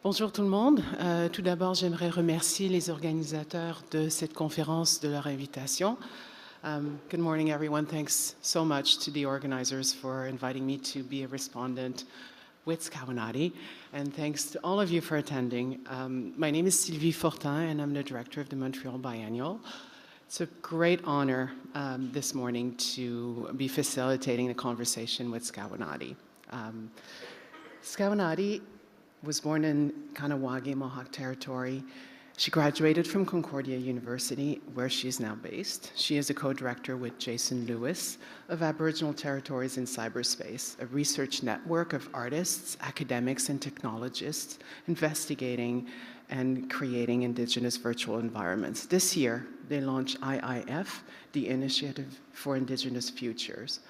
Bonjour tout le monde. Tout d'abord, j'aimerais remercier les organisateurs de cette conférence de leur invitation. Good morning, everyone. Thanks so much to the organizers for inviting me to be a respondent with SKAWENNATI, and thanks to all of you for attending. My name is Sylvie Fortin, and I'm the director of the Montreal Biennial. It's a great honor this morning to be facilitating the conversation with SKAWENNATI. SKAWENNATI was born in Kahnawake, Mohawk Territory. She graduated from Concordia University, where she is now based. She is a co-director with Jason Lewis of Aboriginal Territories in Cyberspace, a research network of artists, academics, and technologists investigating and creating Indigenous virtual environments. This year, they launched IIF, the Initiative for Indigenous Futures.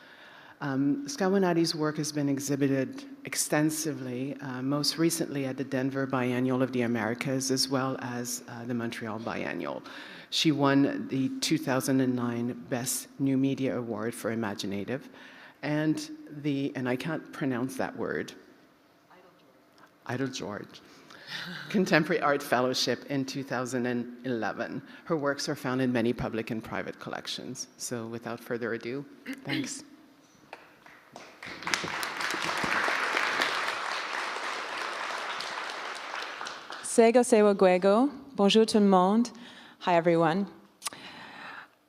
SKAWENNATI's work has been exhibited extensively, most recently at the Denver Biennial of the Americas, as well as the Montreal Biennial. She won the 2009 Best New Media Award for Imaginative, and I can't pronounce that word, Idle George. Contemporary Art Fellowship in 2011. Her works are found in many public and private collections. So without further ado, thanks. Sego sewa gwego. Bonjour tout le monde. Hi everyone.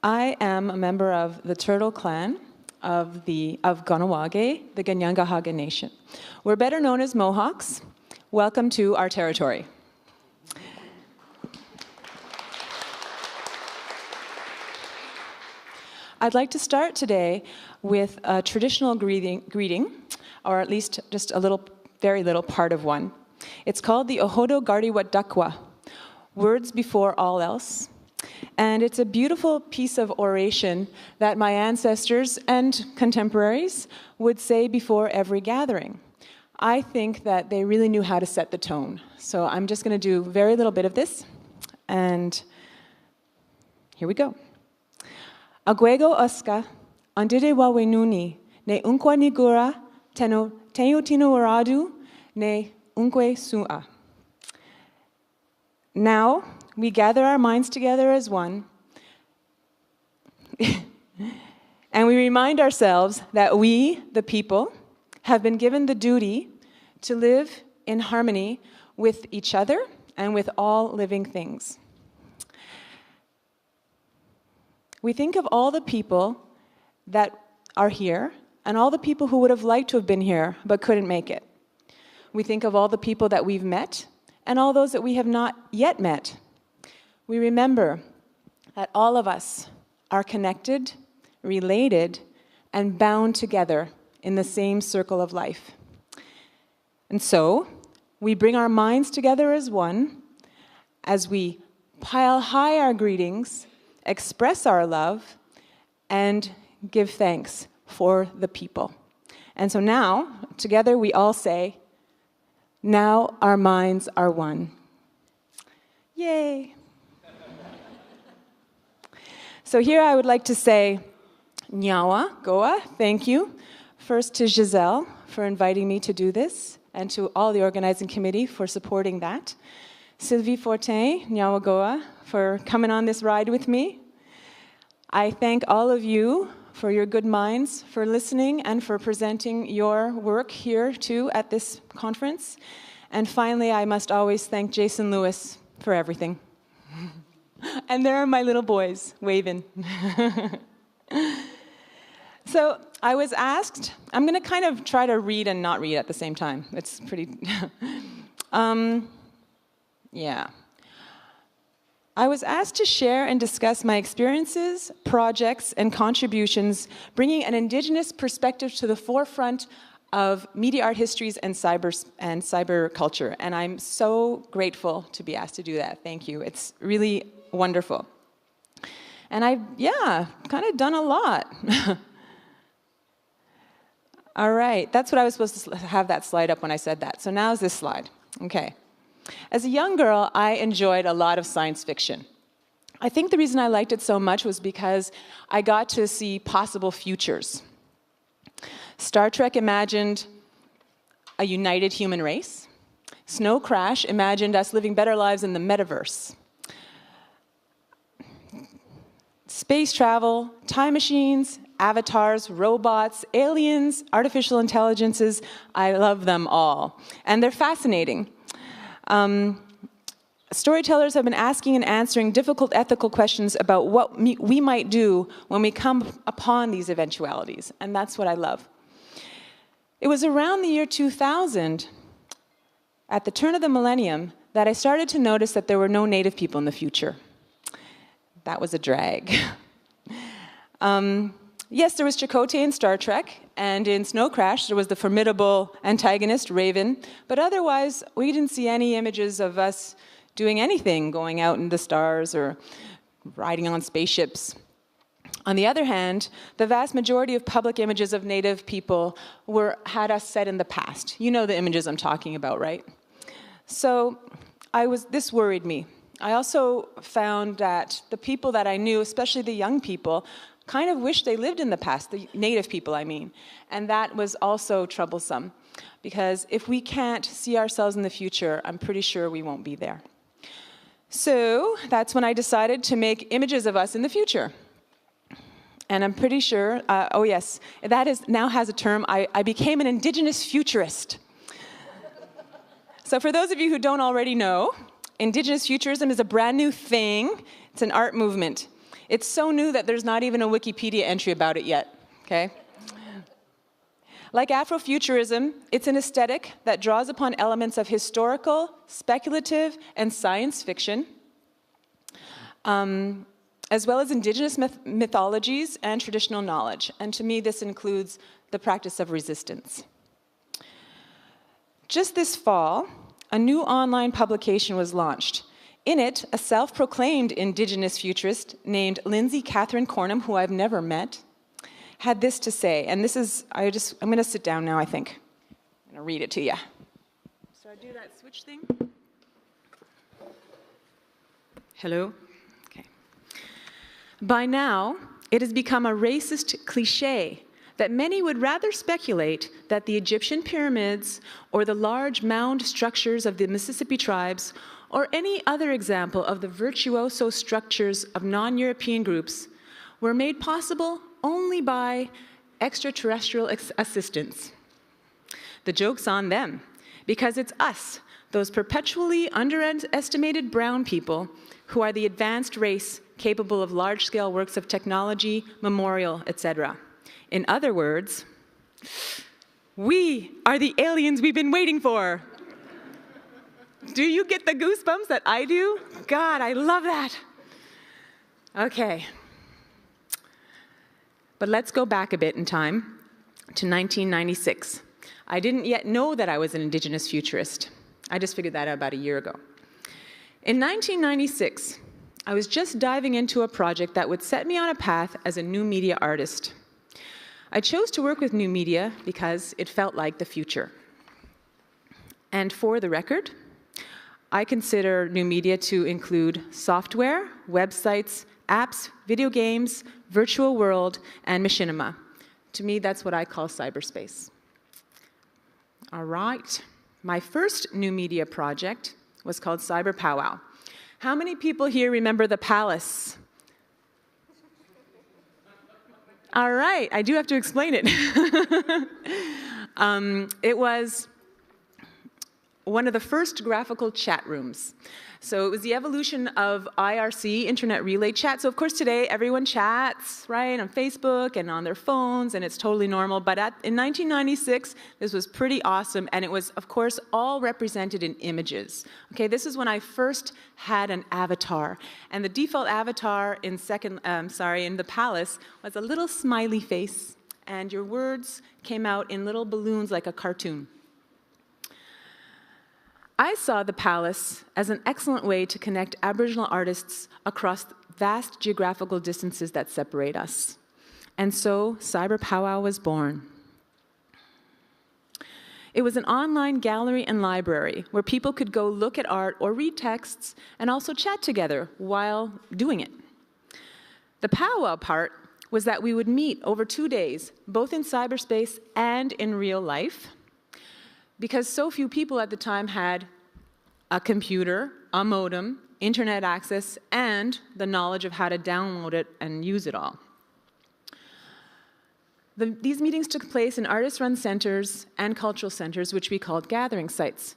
I am a member of the Turtle Clan of Kahnawake, the Kanien'kehá:ka Nation. We're better known as Mohawks. Welcome to our territory. I'd like to start today with a traditional greeting, or at least just a very little part of one. It's called the Ohodo Gardiwat Dakwa, words before all else. And it's a beautiful piece of oration that my ancestors and contemporaries would say before every gathering. I think that they really knew how to set the tone. So I'm just going to do a very little bit of this, and here we go. Agwego Oska, andide wa wenuni, ne unkwa nigura, tenyo tino waradu, ne unkwe su'a. Now, we gather our minds together as one, and we remind ourselves that we, the people, have been given the duty to live in harmony with each other and with all living things. We think of all the people that are here and all the people who would have liked to have been here but couldn't make it. We think of all the people that we've met and all those that we have not yet met. We remember that all of us are connected, related, and bound together in the same circle of life. And so, we bring our minds together as one, as we pile high our greetings, express our love, and give thanks for the people. And so now, together we all say, now our minds are one. Yay! So here I would like to say, Nyawa, Goa, thank you. First to Giselle for inviting me to do this, and to all the organizing committee for supporting that. Sylvie Fortin, Nyawa Goa, for coming on this ride with me. I thank all of you for your good minds, for listening, and for presenting your work here too at this conference. And finally, I must always thank Jason Lewis for everything. And there are my little boys waving. So I was asked, I'm going to kind of try to read and not read at the same time. It's pretty, yeah. I was asked to share and discuss my experiences, projects, and contributions, bringing an Indigenous perspective to the forefront of media art histories and cyber culture. And I'm so grateful to be asked to do that. Thank you. It's really wonderful. And I've, kind of done a lot. All right, that's what I was supposed to have that slide up when I said that. So now is this slide. Okay. As a young girl, I enjoyed a lot of science fiction. I think the reason I liked it so much was because I got to see possible futures. Star Trek imagined a united human race. Snow Crash imagined us living better lives in the metaverse. Space travel, time machines, avatars, robots, aliens, artificial intelligences, I love them all. And they're fascinating. Storytellers have been asking and answering difficult ethical questions about what we might do when we come upon these eventualities, and that's what I love. It was around the year 2000, at the turn of the millennium, that I started to notice that there were no native people in the future. That was a drag. Yes, there was Chakotay in Star Trek, and in Snow Crash there was the formidable antagonist, Raven, but otherwise we didn't see any images of us doing anything, going out in the stars or riding on spaceships. On the other hand, the vast majority of public images of native people had us set in the past. You know the images I'm talking about, right? So this worried me. I also found that the people that I knew, especially the young people, kind of wished they lived in the past, the native people, I mean. And that was also troublesome, because if we can't see ourselves in the future, I'm pretty sure we won't be there. So that's when I decided to make images of us in the future. And I'm pretty sure, oh yes, that now has a term. I became an indigenous futurist. So for those of you who don't already know, indigenous futurism is a brand new thing. It's an art movement. It's so new that there's not even a Wikipedia entry about it yet, okay? Like Afrofuturism, it's an aesthetic that draws upon elements of historical, speculative, and science fiction, as well as indigenous mythologies and traditional knowledge. And to me, this includes the practice of resistance. Just this fall, a new online publication was launched. In it, a self-proclaimed indigenous futurist named Lindsay Catherine Cornum, who I've never met, had this to say, and this is, I'm going to sit down now, I think. I'm going to read it to you. So I do that switch thing. Hello? Okay. By now, it has become a racist cliche that many would rather speculate that the Egyptian pyramids or the large mound structures of the Mississippi tribes or any other example of the virtuoso structures of non-European groups were made possible only by extraterrestrial assistance. The joke's on them, because it's us, those perpetually underestimated brown people, who are the advanced race capable of large-scale works of technology, memorial, etc. In other words, we are the aliens we've been waiting for. Do you get the goosebumps that I do? God, I love that. Okay. But let's go back a bit in time to 1996. I didn't yet know that I was an indigenous futurist. I just figured that out about a year ago. In 1996, I was just diving into a project that would set me on a path as a new media artist. I chose to work with new media because it felt like the future. And for the record, I consider new media to include software, websites, apps, video games, virtual world, and machinima. To me, that's what I call cyberspace. All right. My first new media project was called CyberPowWow. How many people here remember the palace? All right, I do have to explain it. It was one of the first graphical chat rooms. So it was the evolution of IRC, Internet Relay Chat. So of course today everyone chats, right, on Facebook and on their phones, and it's totally normal. But in 1996, this was pretty awesome, and it was, of course, all represented in images. Okay, this is when I first had an avatar, and the default avatar in the palace was a little smiley face, and your words came out in little balloons like a cartoon. I saw the palace as an excellent way to connect Aboriginal artists across vast geographical distances that separate us. And so CyberPowWow was born. It was an online gallery and library where people could go look at art or read texts and also chat together while doing it. The powwow part was that we would meet over 2 days, both in cyberspace and in real life, because so few people at the time had a computer, a modem, internet access, and the knowledge of how to download it and use it all. These meetings took place in artist-run centers and cultural centers, which we called gathering sites.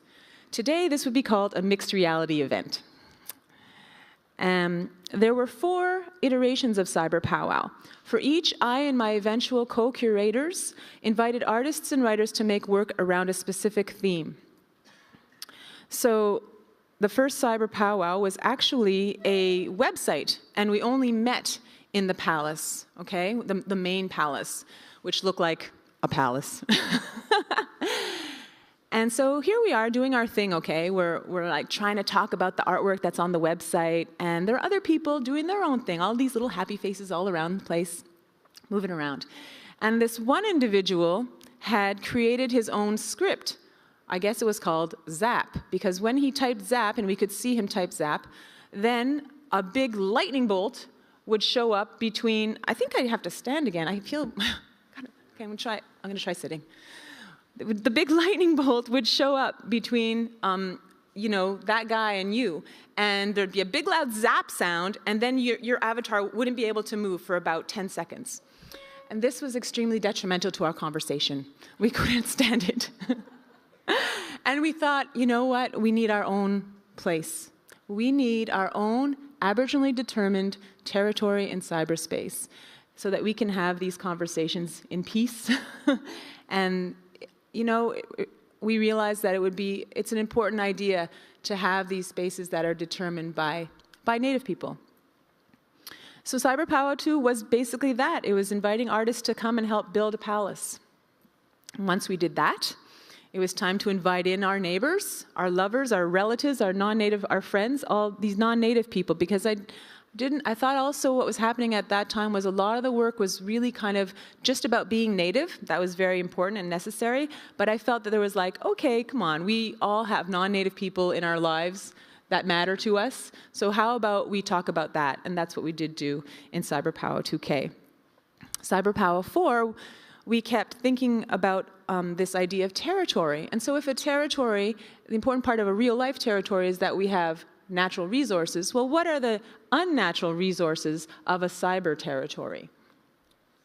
Today, this would be called a mixed reality event. There were 4 iterations of CyberPowWow. For each, I and my eventual co-curators invited artists and writers to make work around a specific theme. So the first CyberPowWow was actually a website, and we only met in the palace, okay? The main palace, which looked like a palace. And so here we are doing our thing, okay? We're like trying to talk about the artwork that's on the website, and there are other people doing their own thing, all these little happy faces all around the place, moving around. And this one individual had created his own script. I guess it was called Zap, because when he typed Zap, and we could see him type Zap, then a big lightning bolt would show up between, I think I have to stand again, I feel, okay, I'm gonna try sitting. The big lightning bolt would show up between, you know, that guy and you, and there'd be a big loud zap sound, and then your avatar wouldn't be able to move for about 10 seconds. And this was extremely detrimental to our conversation. We couldn't stand it. And we thought, you know what, we need our own place. We need our own Aboriginally determined territory in cyberspace so that we can have these conversations in peace. And you know, we realized that it's an important idea to have these spaces that are determined by Native people. So CyberPowWow 2 was basically that. It was inviting artists to come and help build a palace. And once we did that, it was time to invite in our neighbors, our lovers, our relatives, our non-Native, our friends, all these non-Native people, because I thought also what was happening at that time was a lot of the work was really kind of just about being Native. That was very important and necessary. But I felt that there was like, okay, come on, we all have non-Native people in our lives that matter to us. So how about we talk about that? And that's what we did do in CyberPowWow 2K. CyberPowWow 4, we kept thinking about this idea of territory. And so if a territory, the important part of a real life territory is that we have natural resources. Well, what are the unnatural resources of a cyber territory?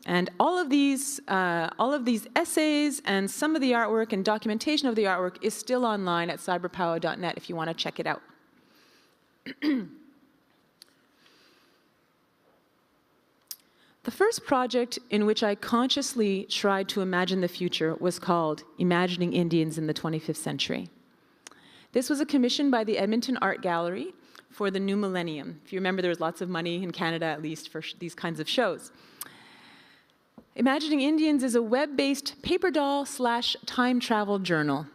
And all of these essays and some of the artwork and documentation of the artwork is still online at cyberpowwow.net if you want to check it out. The first project in which I consciously tried to imagine the future was called Imagining Indians in the 25th Century. This was a commission by the Edmonton Art Gallery for the new millennium. If you remember, there was lots of money in Canada, at least, for these kinds of shows. Imagining Indians is a web-based paper doll/time travel journal.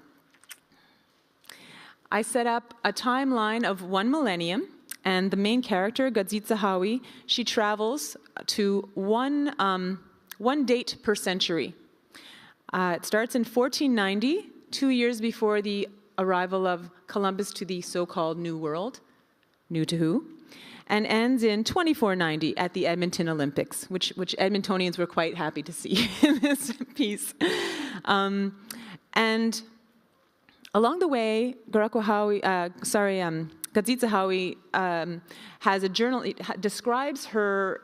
I set up a timeline of 1 millennium, and the main character, Gadzitsa Hawi, she travels to one date per century. It starts in 1490, 2 years before the arrival of Columbus to the so-called New World, new to who, and ends in 2490 at the Edmonton Olympics, which Edmontonians were quite happy to see in this piece. And along the way, Gadzitsa Hawi has a journal. It describes her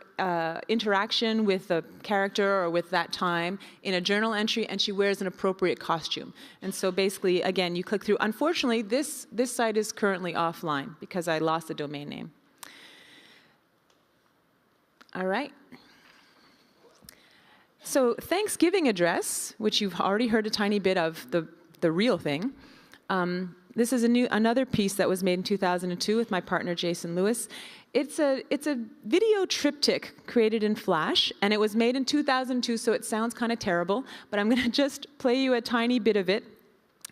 interaction with the character or with that time in a journal entry, and she wears an appropriate costume. And so basically, again, you click through. Unfortunately, this site is currently offline because I lost the domain name. All right. So Thanksgiving address, which you've already heard a tiny bit of, the real thing. This is another piece that was made in 2002 with my partner Jason Lewis. It's a video triptych created in Flash, and it was made in 2002, so it sounds kind of terrible, but I'm going to just play you a tiny bit of it.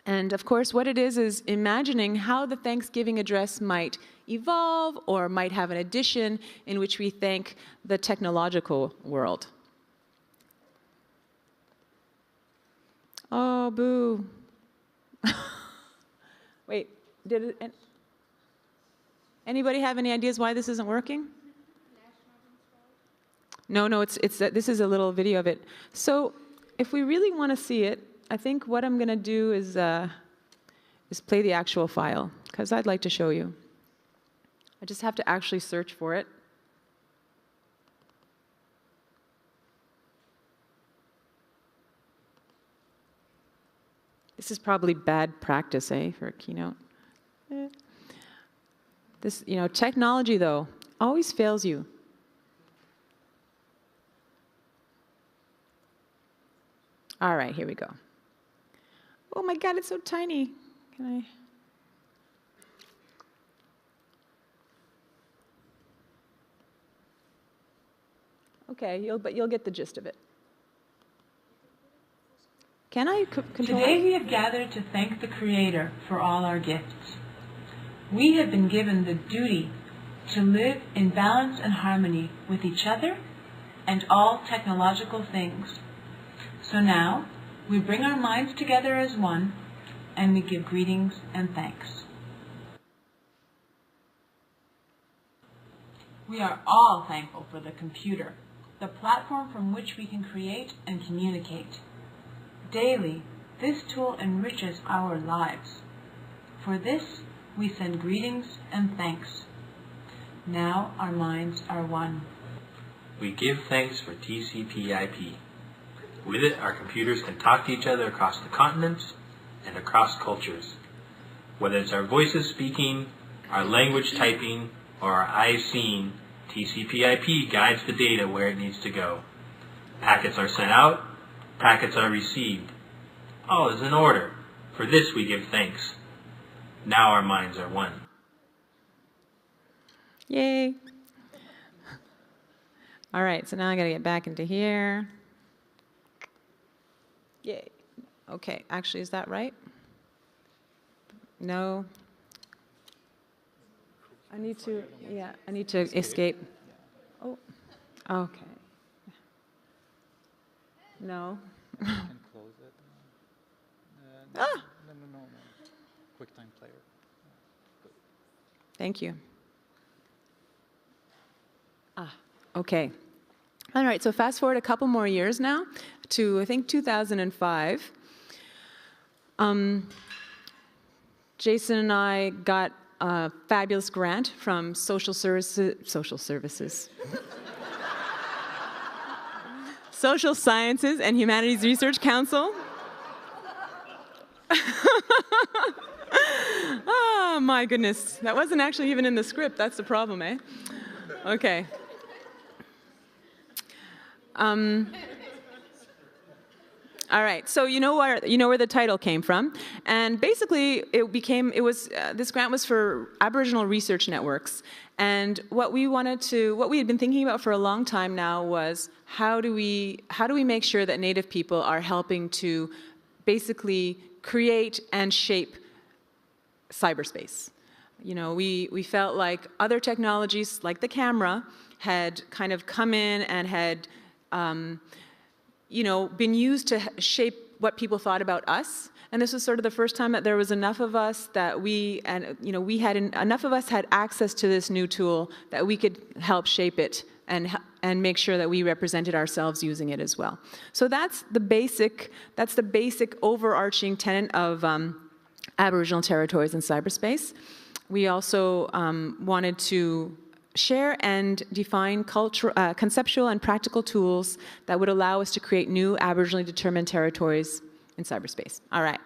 And of course, what it is imagining how the Thanksgiving address might evolve or might have an addition in which we thank the technological world. Oh, boo. Wait, anybody have any ideas why this isn't working? No, this is a little video of it. So if we really want to see it, I think what I'm going to do is is play the actual file, because I'd like to show you. I just have to actually search for it. This is probably bad practice, for a keynote. This, technology, though, always fails you. All right, here we go. Oh my God, it's so tiny. Can I? Okay, but you'll get the gist of it. Can I control? Today we have gathered to thank the Creator for all our gifts. We have been given the duty to live in balance and harmony with each other and all technological things. So now, we bring our minds together as one, and we give greetings and thanks. We are all thankful for the computer, the platform from which we can create and communicate. Daily, this tool enriches our lives. For this, we send greetings and thanks. Now our minds are one. We give thanks for TCP/IP. With it, our computers can talk to each other across the continents and across cultures. Whether it's our voices speaking, our language typing, or our eyes seeing, TCP/IP guides the data where it needs to go. Packets are sent out, packets are received. All is in order. For this we give thanks. Now our minds are one. Yay. All right, so now I got to get back into here. Yay. Okay, actually, is that right? No. I need to escape. Oh, okay. No. Can close it. No. QuickTime Player. Thank you. Okay. All right, so fast forward a couple more years now to, I think, 2005. Jason and I got a fabulous grant from Social Sciences, Social Sciences and Humanities Research Council. Oh, my goodness. That wasn't actually even in the script. That's the problem, eh? Okay. All right, so you know where the title came from, and basically this grant was for Aboriginal research networks, and what we had been thinking about for a long time now was how do we make sure that Native people are helping to basically create and shape cyberspace. We felt like other technologies, like the camera, had kind of come in and had been used to shape what people thought about us. And this was sort of the first time that there was enough of us that enough of us had access to this new tool that we could help shape it and make sure that we represented ourselves using it as well. So that's the basic overarching tenet of Aboriginal territories in cyberspace. We also wanted to share and define conceptual and practical tools that would allow us to create new Aboriginally determined territories in cyberspace. All right.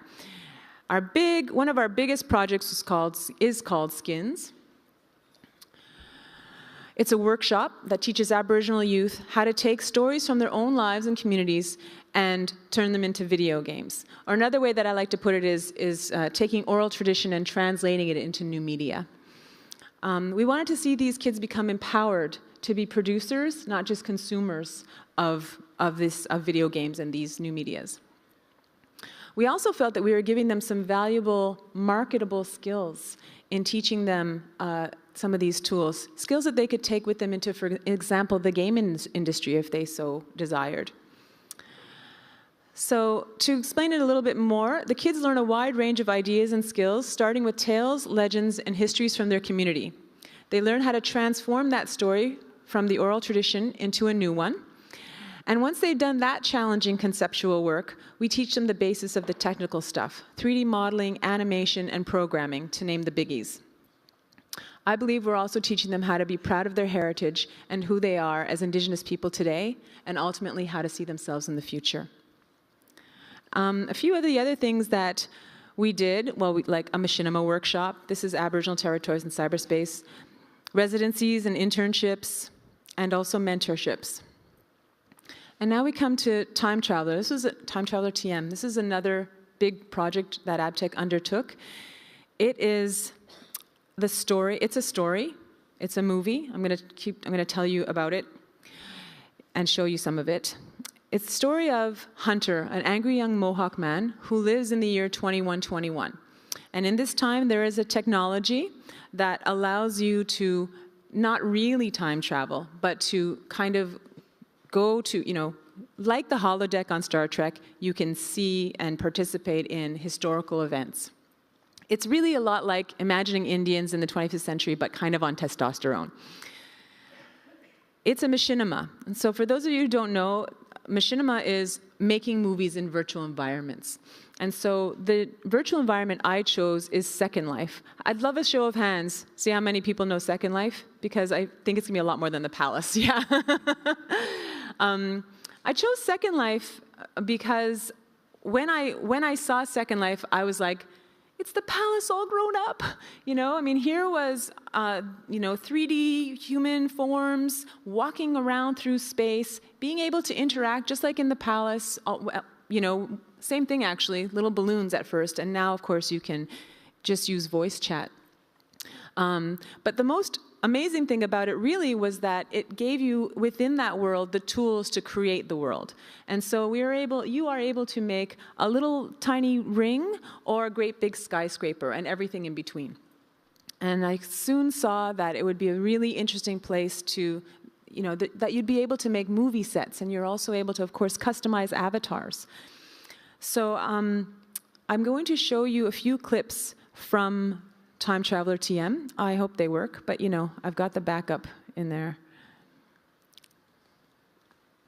One of our biggest projects is called Skins. It's a workshop that teaches Aboriginal youth how to take stories from their own lives and communities and turn them into video games. Or another way that I like to put it is taking oral tradition and translating it into new media. We wanted to see these kids become empowered to be producers, not just consumers of video games and these new medias. We also felt that we were giving them some valuable, marketable skills in teaching them some of these tools, skills that they could take with them into, for example, the game industry if they so desired. So to explain it a little bit more, the kids learn a wide range of ideas and skills, starting with tales, legends, and histories from their community. They learn how to transform that story from the oral tradition into a new one. And once they've done that challenging conceptual work, we teach them the basis of the technical stuff, 3D modeling, animation, and programming, to name the biggies. I believe we're also teaching them how to be proud of their heritage and who they are as Indigenous people today, and ultimately how to see themselves in the future. A few of the other things that we did, well, like a Machinima Workshop. This is Aboriginal territories in cyberspace. Residencies and internships, and also mentorships. And now we come to Time Traveler. This was a Time Traveler TM. This is another big project that AbTech undertook. It is the story. It's a story. It's a movie. I'm going to tell you about it and show you some of it. It's the story of Hunter, an angry young Mohawk man who lives in the year 2121. And in this time, there is a technology that allows you to not really time travel, but to kind of go to, you know, like the holodeck on Star Trek, you can see and participate in historical events. It's really a lot like imagining Indians in the 25th century, but kind of on testosterone. It's a machinima. And so for those of you who don't know, machinima is making movies in virtual environments. And so the virtual environment I chose is Second Life. I'd love a show of hands. See how many people know Second Life? Because I think it's going to be a lot more than the Palace. Yeah. I chose Second Life because when I saw Second Life, I was like, it's the Palace all grown up. You know, I mean, here was, you know, 3D human forms walking around through space, being able to interact just like in the Palace, you know, same thing actually, little balloons at first, and now, of course, you can just use voice chat. But the most amazing thing about it really was that it gave you, within that world, the tools to create the world. And so you are able to make a little tiny ring or a great big skyscraper and everything in between. And I soon saw that it would be a really interesting place to, you know, that you'd be able to make movie sets, and you're also able to, of course, customize avatars. So I'm going to show you a few clips from Time Traveler TM. I hope they work, but you know, I've got the backup in there.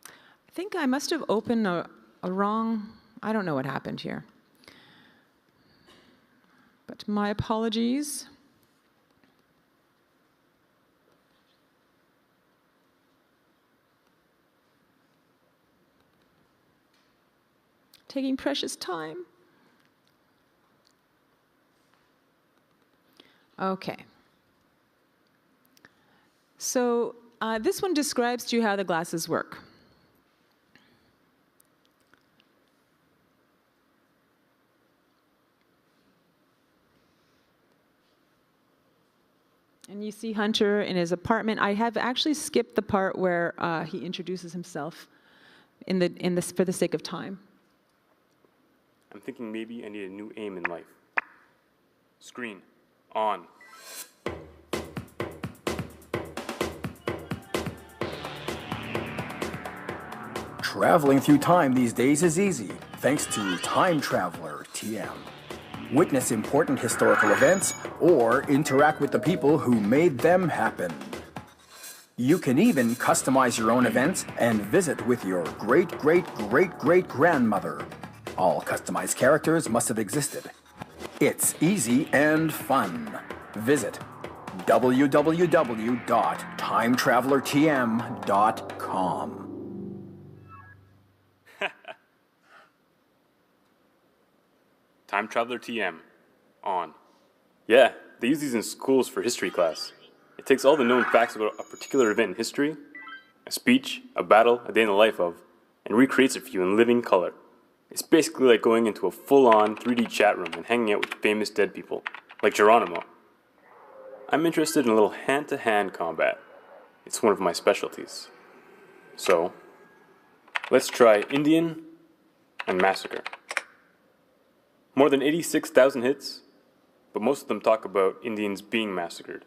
I think I must have opened a wrong, I don't know what happened here. But my apologies. Taking precious time. Okay. So this one describes to you how the glasses work. And you see Hunter in his apartment. I have actually skipped the part where he introduces himself for the sake of time. I'm thinking maybe I need a new aim in life. Screen on. Traveling through time these days is easy, thanks to Time Traveler TM. Witness important historical events or interact with the people who made them happen. You can even customize your own events and visit with your great-great-great-great-grandmother. All customized characters must have existed. It's easy and fun. Visit www.timetravelertm.com. Time Traveler TM. On. Yeah, they use these in schools for history class. It takes all the known facts about a particular event in history, a speech, a battle, a day in the life of, and recreates it for you in living color. It's basically like going into a full-on 3D chat room and hanging out with famous dead people, like Geronimo. I'm interested in a little hand-to-hand combat. It's one of my specialties. So, let's try Indian and Massacre. More than 86,000 hits, but most of them talk about Indians being massacred.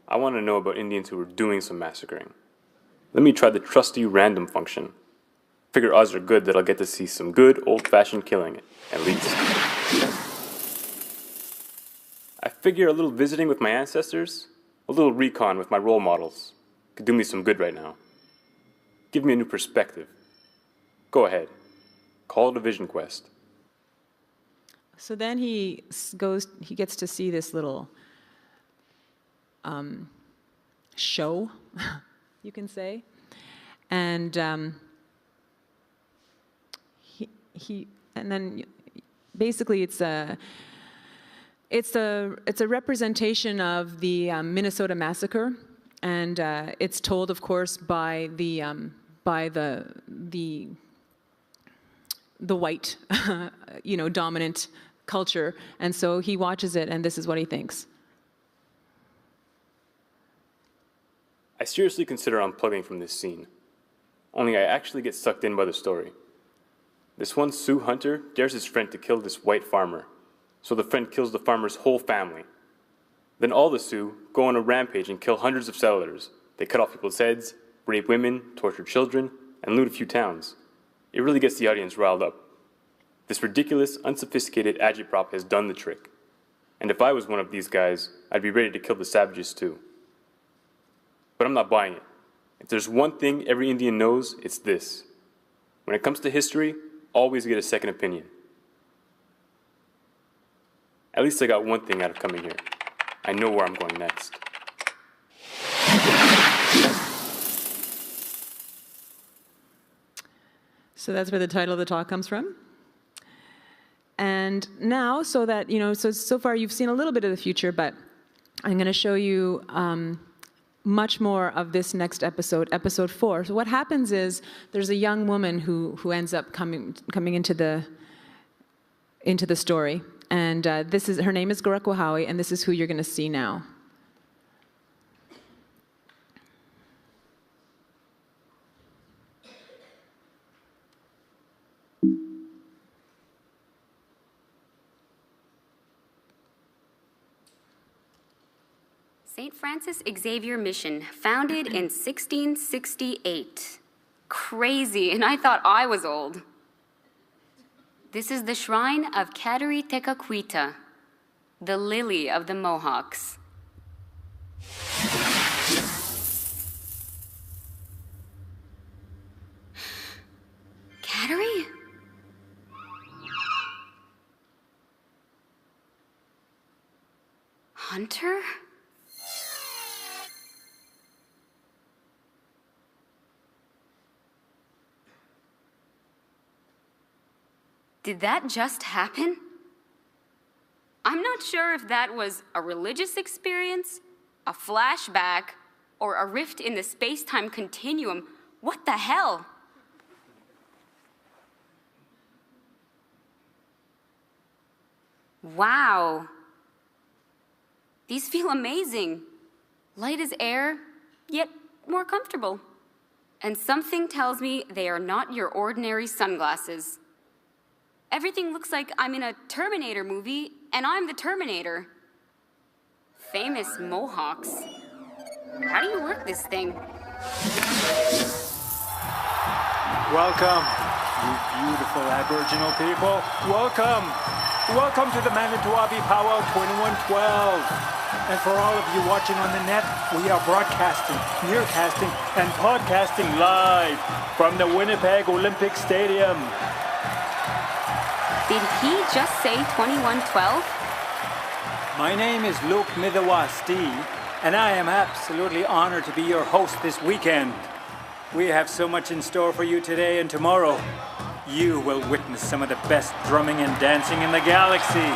I want to know about Indians who were doing some massacring. Let me try the trusty random function. Figure odds are good that I'll get to see some good old-fashioned killing, at least. I figure a little visiting with my ancestors, a little recon with my role models, could do me some good right now. Give me a new perspective. Go ahead. Call it a vision quest. So then he gets to see this little show, you can say, and and then basically it's a representation of the Minnesota Massacre, and it's told, of course, by the white, dominant culture, and so he watches it, and this is what he thinks. I seriously consider unplugging from this scene, only I actually get sucked in by the story. This one Sioux hunter dares his friend to kill this white farmer, so the friend kills the farmer's whole family. Then all the Sioux go on a rampage and kill hundreds of settlers. They cut off people's heads, rape women, torture children, and loot a few towns. It really gets the audience riled up. This ridiculous, unsophisticated agitprop has done the trick. And if I was one of these guys, I'd be ready to kill the savages too. But I'm not buying it. If there's one thing every Indian knows, it's this. When it comes to history, always get a second opinion. At least I got one thing out of coming here. I know where I'm going next. So that's where the title of the talk comes from. And now, so that, so far you've seen a little bit of the future, but I'm going to show you much more of this next episode, episode 4. So what happens is there's a young woman who ends up coming into the story, and her name is Gorakwahawi, and this is who you're going to see now. St. Francis Xavier Mission, founded in 1668. Crazy, and I thought I was old. This is the shrine of Kateri Tekakwitha, the lily of the Mohawks. Kateri? Hunter? Did that just happen? I'm not sure if that was a religious experience, a flashback, or a rift in the space-time continuum. What the hell? Wow. These feel amazing. Light as air, yet more comfortable. And something tells me they are not your ordinary sunglasses. Everything looks like I'm in a Terminator movie, and I'm the Terminator. Famous Mohawks. How do you work this thing? Welcome, you beautiful Aboriginal people. Welcome. Welcome to the Manitowoc Powwow 2112. And for all of you watching on the net, we are broadcasting, nearcasting, and podcasting live from the Winnipeg Olympic Stadium. Did he just say 2112? My name is Luke Midawasti, and I am absolutely honored to be your host this weekend. We have so much in store for you today and tomorrow. You will witness some of the best drumming and dancing in the galaxy.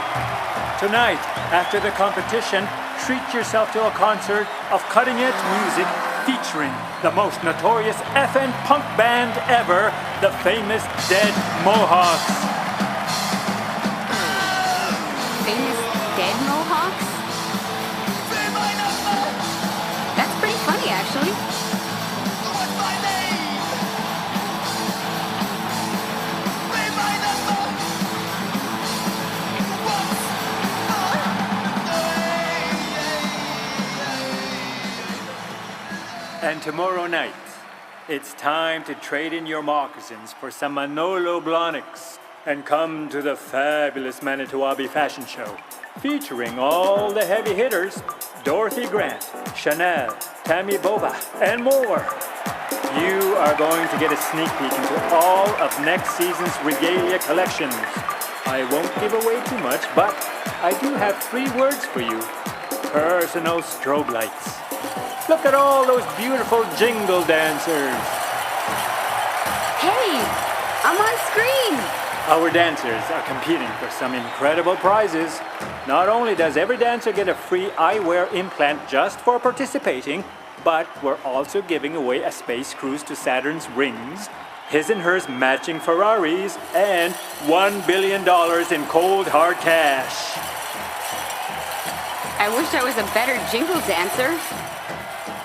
Tonight, after the competition, treat yourself to a concert of cutting-edge music featuring the most notorious FN punk band ever, the famous Dead Mohawks. Famous Dead Mohawks? That's pretty funny, actually. What's my name? Say my number. What's my And tomorrow night, it's time to trade in your moccasins for some Manolo Blahniks and come to the fabulous Manitowoc Fashion Show, featuring all the heavy hitters, Dorothy Grant, Chanel, Tammy Boba, and more. You are going to get a sneak peek into all of next season's regalia collections. I won't give away too much, but I do have 3 words for you. Personal strobe lights. Look at all those beautiful jingle dancers. Hey, I'm on screen. Our dancers are competing for some incredible prizes. Not only does every dancer get a free eyewear implant just for participating, but we're also giving away a space cruise to Saturn's rings, his and hers matching Ferraris, and $1 billion in cold hard cash. I wish I was a better jingle dancer.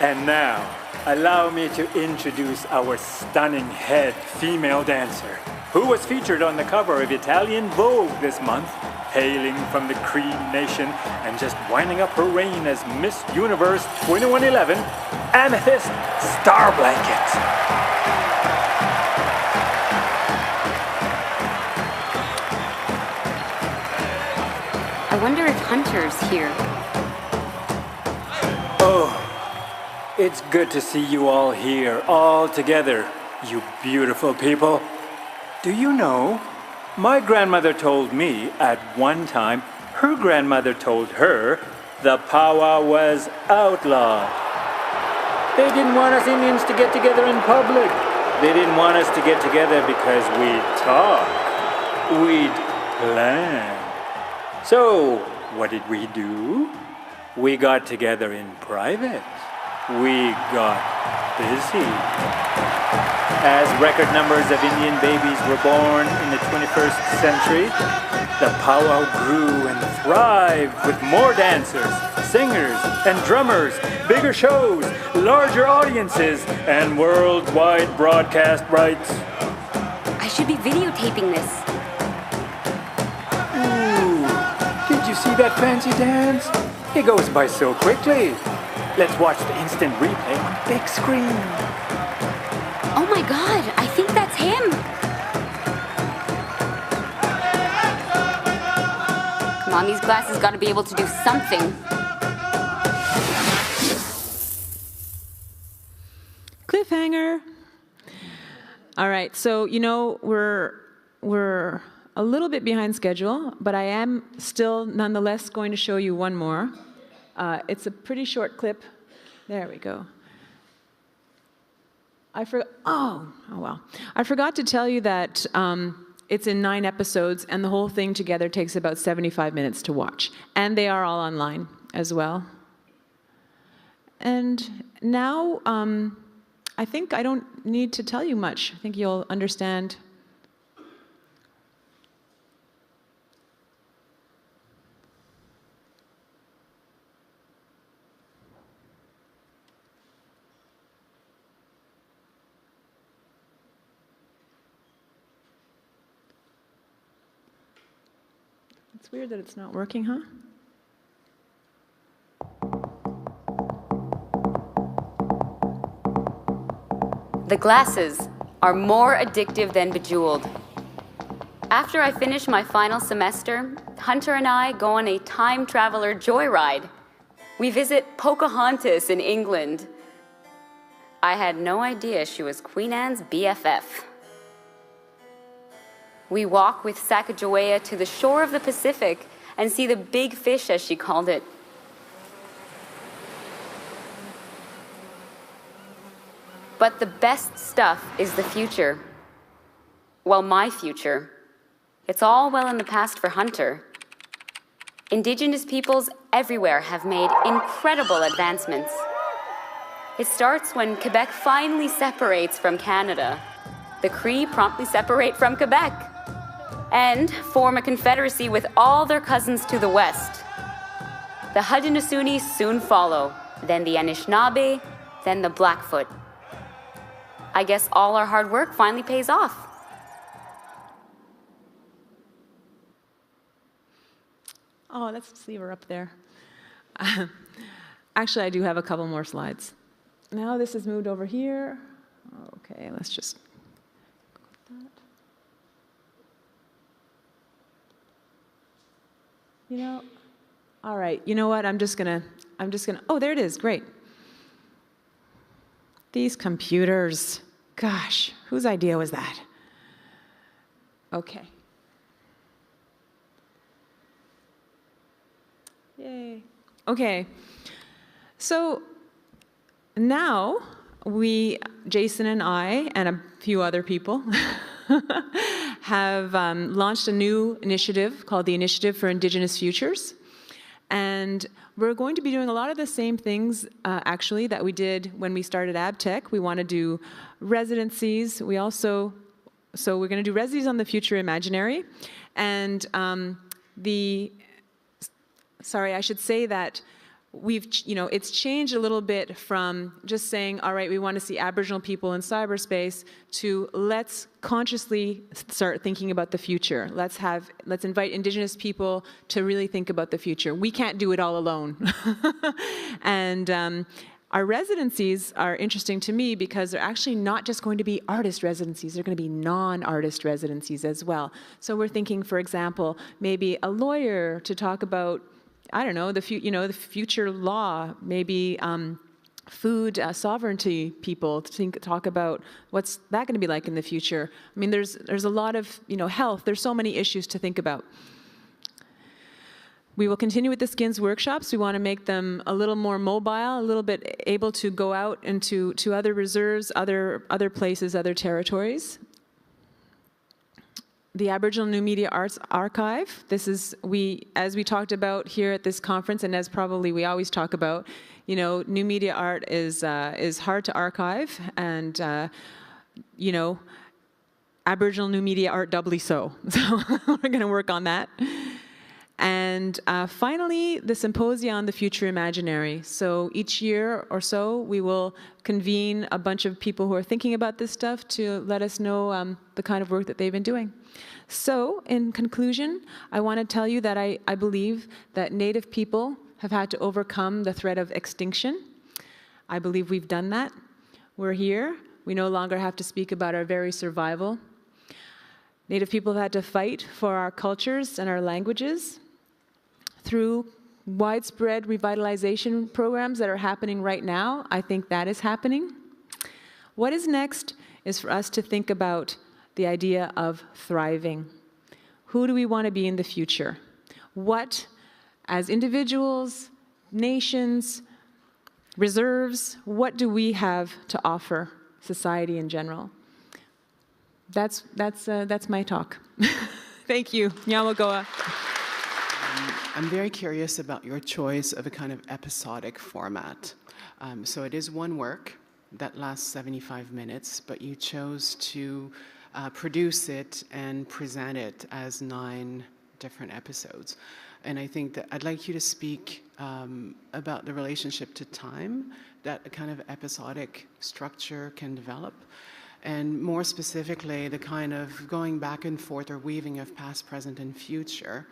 And now, allow me to introduce our stunning head female dancer, who was featured on the cover of Italian Vogue this month, hailing from the Cree Nation and just winding up her reign as Miss Universe 2111, Amethyst Starblanket. I wonder if Hunter's here. Oh, it's good to see you all here, all together, you beautiful people. Do you know, my grandmother told me at one time her grandmother told her the powwow was outlawed. They didn't want us Indians to get together in public. They didn't want us to get together because we'd talk, we'd plan. So, what did we do? We got together in private. We got busy. As record numbers of Indian babies were born in the 21st century, the powwow grew and thrived with more dancers, singers, and drummers, bigger shows, larger audiences, and worldwide broadcast rights. I should be videotaping this. Did you see that fancy dance? It goes by so quickly. Let's watch the instant replay on big screen. Oh my God, I think that's him. Come on, these glasses gotta be able to do something. Cliffhanger. All right, so you know we're a little bit behind schedule, but I am still nonetheless going to show you one more. It's a pretty short clip. There we go. I forgot to tell you that it's in 9 episodes, and the whole thing together takes about 75 minutes to watch. And they are all online as well. And now, I think I don't need to tell you much. I think you'll understand. It's weird that it's not working, huh? The glasses are more addictive than Bejeweled. After I finish my final semester, Hunter and I go on a time traveler joyride. We visit Pocahontas in England. I had no idea she was Queen Anne's BFF. We walk with Sacagawea to the shore of the Pacific and see the big fish, as she called it. But the best stuff is the future. Well, my future. It's all well in the past for Hunter. Indigenous peoples everywhere have made incredible advancements. It starts when Quebec finally separates from Canada. The Cree promptly separate from Quebec and form a confederacy with all their cousins to the west. The Haudenosaunee soon follow, then the Anishinaabe, then the Blackfoot. I guess all our hard work finally pays off. Oh, let's leave her up there. Actually, I do have a couple more slides. Now this is moved over here. Okay, let's just go with that. You know, all right, you know what? I'm just gonna, oh, there it is, great. These computers. Gosh, whose idea was that? Okay. Yay. Okay. So now Jason and I, and a few other people, have launched a new initiative called the Initiative for Indigenous Futures. And we're going to be doing a lot of the same things, actually, that we did when we started AbTech. We want to do residencies. So we're going to do residencies on the future imaginary. And sorry, I should say that it's changed a little bit from just saying, all right, we want to see Aboriginal people in cyberspace, to let's consciously start thinking about the future. Let's invite Indigenous people to really think about the future. We can't do it all alone. And our residencies are interesting to me because they're actually not just going to be artist residencies, they're going to be non-artist residencies as well. So we're thinking, for example, maybe a lawyer to talk about, I don't know, the future law, maybe food sovereignty people to talk about what's that going to be like in the future. I mean, there's a lot of, health. There's so many issues to think about. We will continue with the skins workshops. We want to make them a little more mobile, a little bit able to go out into other reserves, other places, other territories. The Aboriginal New Media Arts Archive. This is, as we talked about here at this conference, and as probably we always talk about, new media art is hard to archive, and Aboriginal New Media Art doubly so. So we're going to work on that. And finally, the Symposia on the Future Imaginary. So each year or so, we will convene a bunch of people who are thinking about this stuff to let us know the kind of work that they've been doing. So, in conclusion, I want to tell you that I believe that Native people have had to overcome the threat of extinction. I believe we've done that. We're here. We no longer have to speak about our very survival. Native people have had to fight for our cultures and our languages through widespread revitalization programs that are happening right now. I think that is happening. What is next is for us to think about the idea of thriving. Who do we want to be in the future? What, as individuals, nations, reserves, what do we have to offer society in general? That's my talk. Thank you. Nyamagoa. I'm very curious about your choice of a kind of episodic format. So it is one work that lasts 75 minutes, but you chose to produce it and present it as 9 different episodes. And I think that I'd like you to speak about the relationship to time that a kind of episodic structure can develop. And more specifically, the kind of going back and forth or weaving of past, present, and future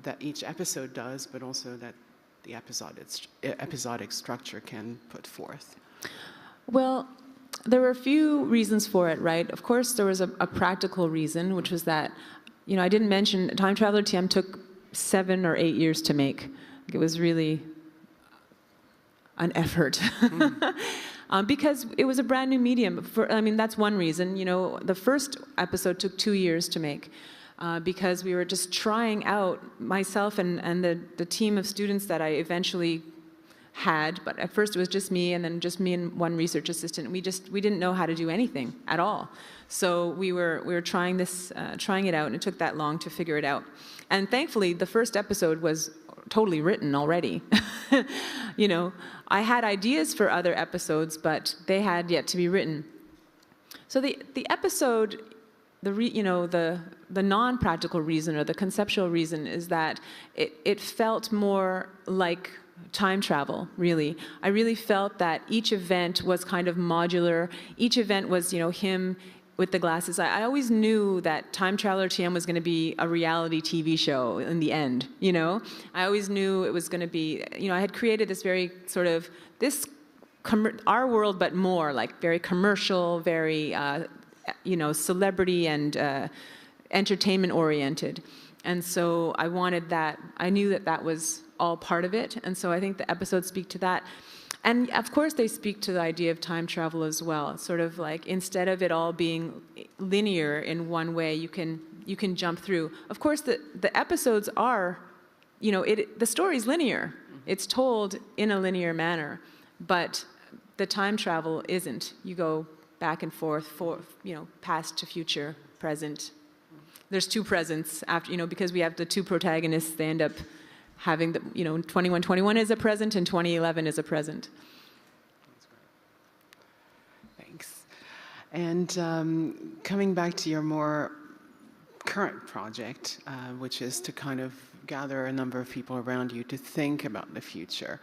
that each episode does, but also that the episodic structure can put forth. Well, there were a few reasons for it, right? Of course, there was a practical reason, which was that, I didn't mention, Time Traveler TM took 7 or 8 years to make. It was really an effort. Because it was a brand new medium. That's one reason. The first episode took 2 years to make because we were just trying out, myself and the team of students that I eventually had, but at first it was just me, and then just me and one research assistant. We didn't know how to do anything at all. So we were trying it out, and it took that long to figure it out. And thankfully, the first episode was totally written already. I had ideas for other episodes, but they had yet to be written. So the episode, the non-practical reason or the conceptual reason is that it felt more like time travel, really. I really felt that each event was kind of modular. Each event was, him with the glasses. I always knew that Time Traveler TM was going to be a reality TV show in the end, I always knew it was going to be, I had created this very sort of, our world, but more like very commercial, very, celebrity and entertainment oriented. And so I wanted that, I knew that was all part of it, and so I think the episodes speak to that. And of course they speak to the idea of time travel as well. Sort of like, instead of it all being linear in one way, you can jump through. Of course the episodes are, the story's linear. It's told in a linear manner, but the time travel isn't. You go back and forth, past to future, present. There's two presents after, because we have the two protagonists, they end up having 2121 is a present and 2011 is a present. Thanks. And coming back to your more current project, which is to kind of gather a number of people around you to think about the future.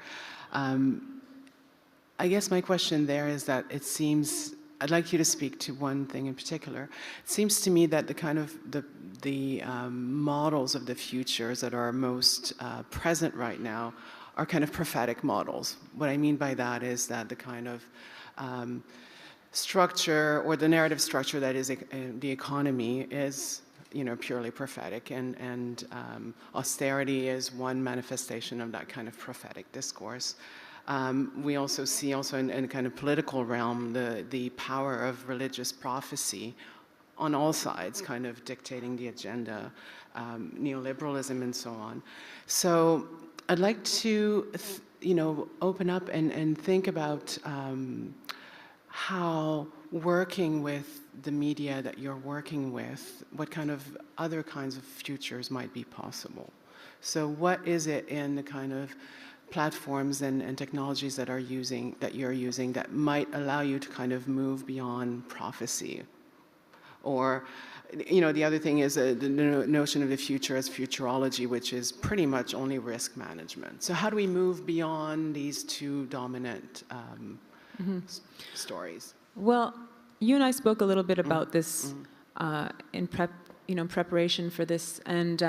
I guess my question there is that it seems, I'd like you to speak to one thing in particular. It seems to me that the kind of the models of the futures that are most present right now are kind of prophetic models. What I mean by that is that the kind of structure or the narrative structure that is the economy is purely prophetic, and austerity is one manifestation of that kind of prophetic discourse. We also see in a kind of political realm the power of religious prophecy on all sides, kind of dictating the agenda, neoliberalism and so on. So I'd like to, open up and think about how working with the media that you're working with, what kind of other kinds of futures might be possible. So what is it in the kind of platforms and technologies that you're using that might allow you to kind of move beyond prophecy? Or, the other thing is the notion of the future as futurology, which is pretty much only risk management. So how do we move beyond these two dominant stories? Well, you and I spoke a little bit about this in preparation for this, and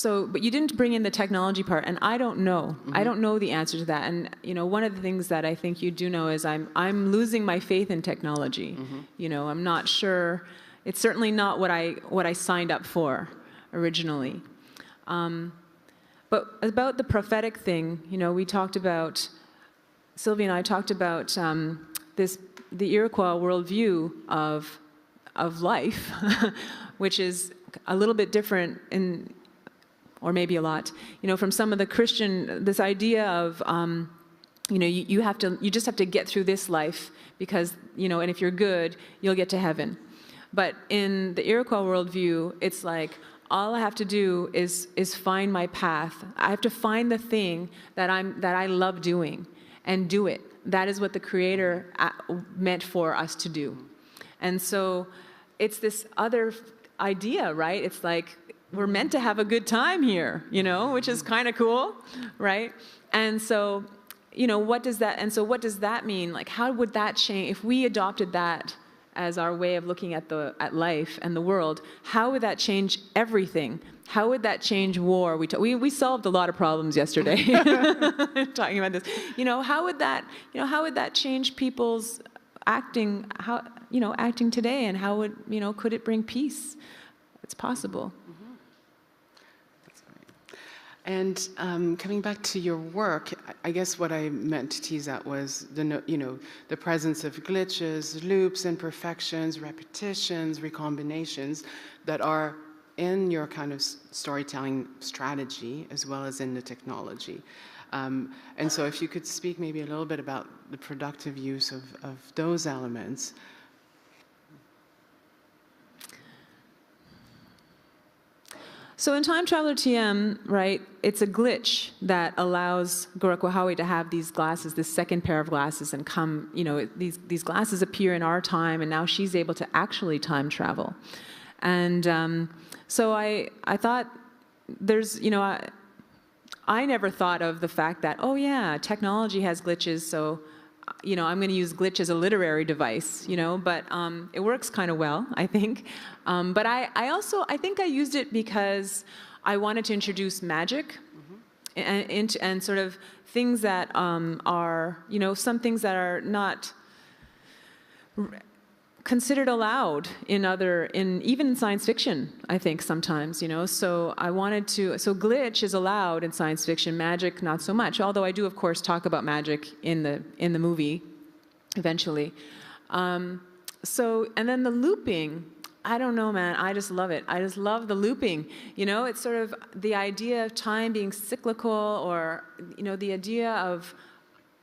but you didn't bring in the technology part, and I don't know. I don't know the answer to that. And one of the things that I think you do know is I'm losing my faith in technology. I'm not sure. It's certainly not what I signed up for originally. But about the prophetic thing, we talked about, Sylvia and I talked about the Iroquois worldview of life, which is a little bit different or maybe a lot, from some of the Christian, this idea of, you just have to get through this life because, and if you're good, you'll get to heaven. But in the Iroquois worldview, it's like, all I have to do is find my path. I have to find the thing that I love doing and do it. That is what the Creator meant for us to do. And so it's this other idea, right? It's like, we're meant to have a good time here, which is kind of cool, right? And so, what does that mean? Like, how would that change if we adopted that as our way of looking at life and the world? How would that change everything? How would that change war? We solved a lot of problems yesterday talking about this. How would that change people's acting? Acting today, and how would could it bring peace? It's possible. And coming back to your work, I guess what I meant to tease out was the presence of glitches, loops, imperfections, repetitions, recombinations that are in your kind of storytelling strategy as well as in the technology. And so if you could speak maybe a little bit about the productive use of those elements. So in Time Traveler TM, right, it's a glitch that allows Gorokwahaway to have these glasses, this second pair of glasses, and come, these glasses appear in our time, and now she's able to actually time travel. And so I thought there's, I never thought of the fact that, oh yeah, technology has glitches, so I'm going to use glitch as a literary device, but it works kind of well, I think. But I think I used it because I wanted to introduce magic and sort of things that are, some things that are not considered allowed even in science fiction, I think sometimes, so so glitch is allowed in science fiction, magic not so much, although I do of course talk about magic in the movie eventually. And then the looping, I don't know, man, I just love it. I just love the looping. It's sort of the idea of time being cyclical, or the idea of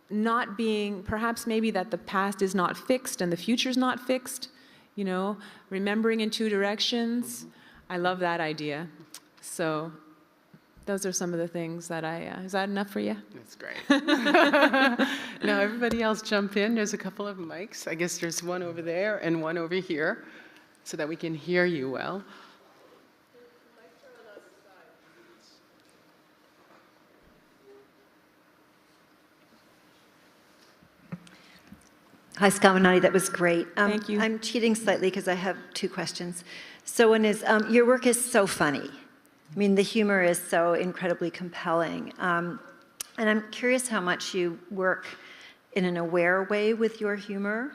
not being, perhaps maybe that the past is not fixed and the future's not fixed, remembering in two directions. I love that idea. So those are some of the things that is that enough for you? That's great. Now everybody else jump in. There's a couple of mics. I guess there's one over there and one over here so that we can hear you well. Hi, SKAWENNATI, that was great. Thank you. I'm cheating slightly because I have 2 questions. So one is, your work is so funny. I mean, the humor is so incredibly compelling. And I'm curious how much you work in an aware way with your humor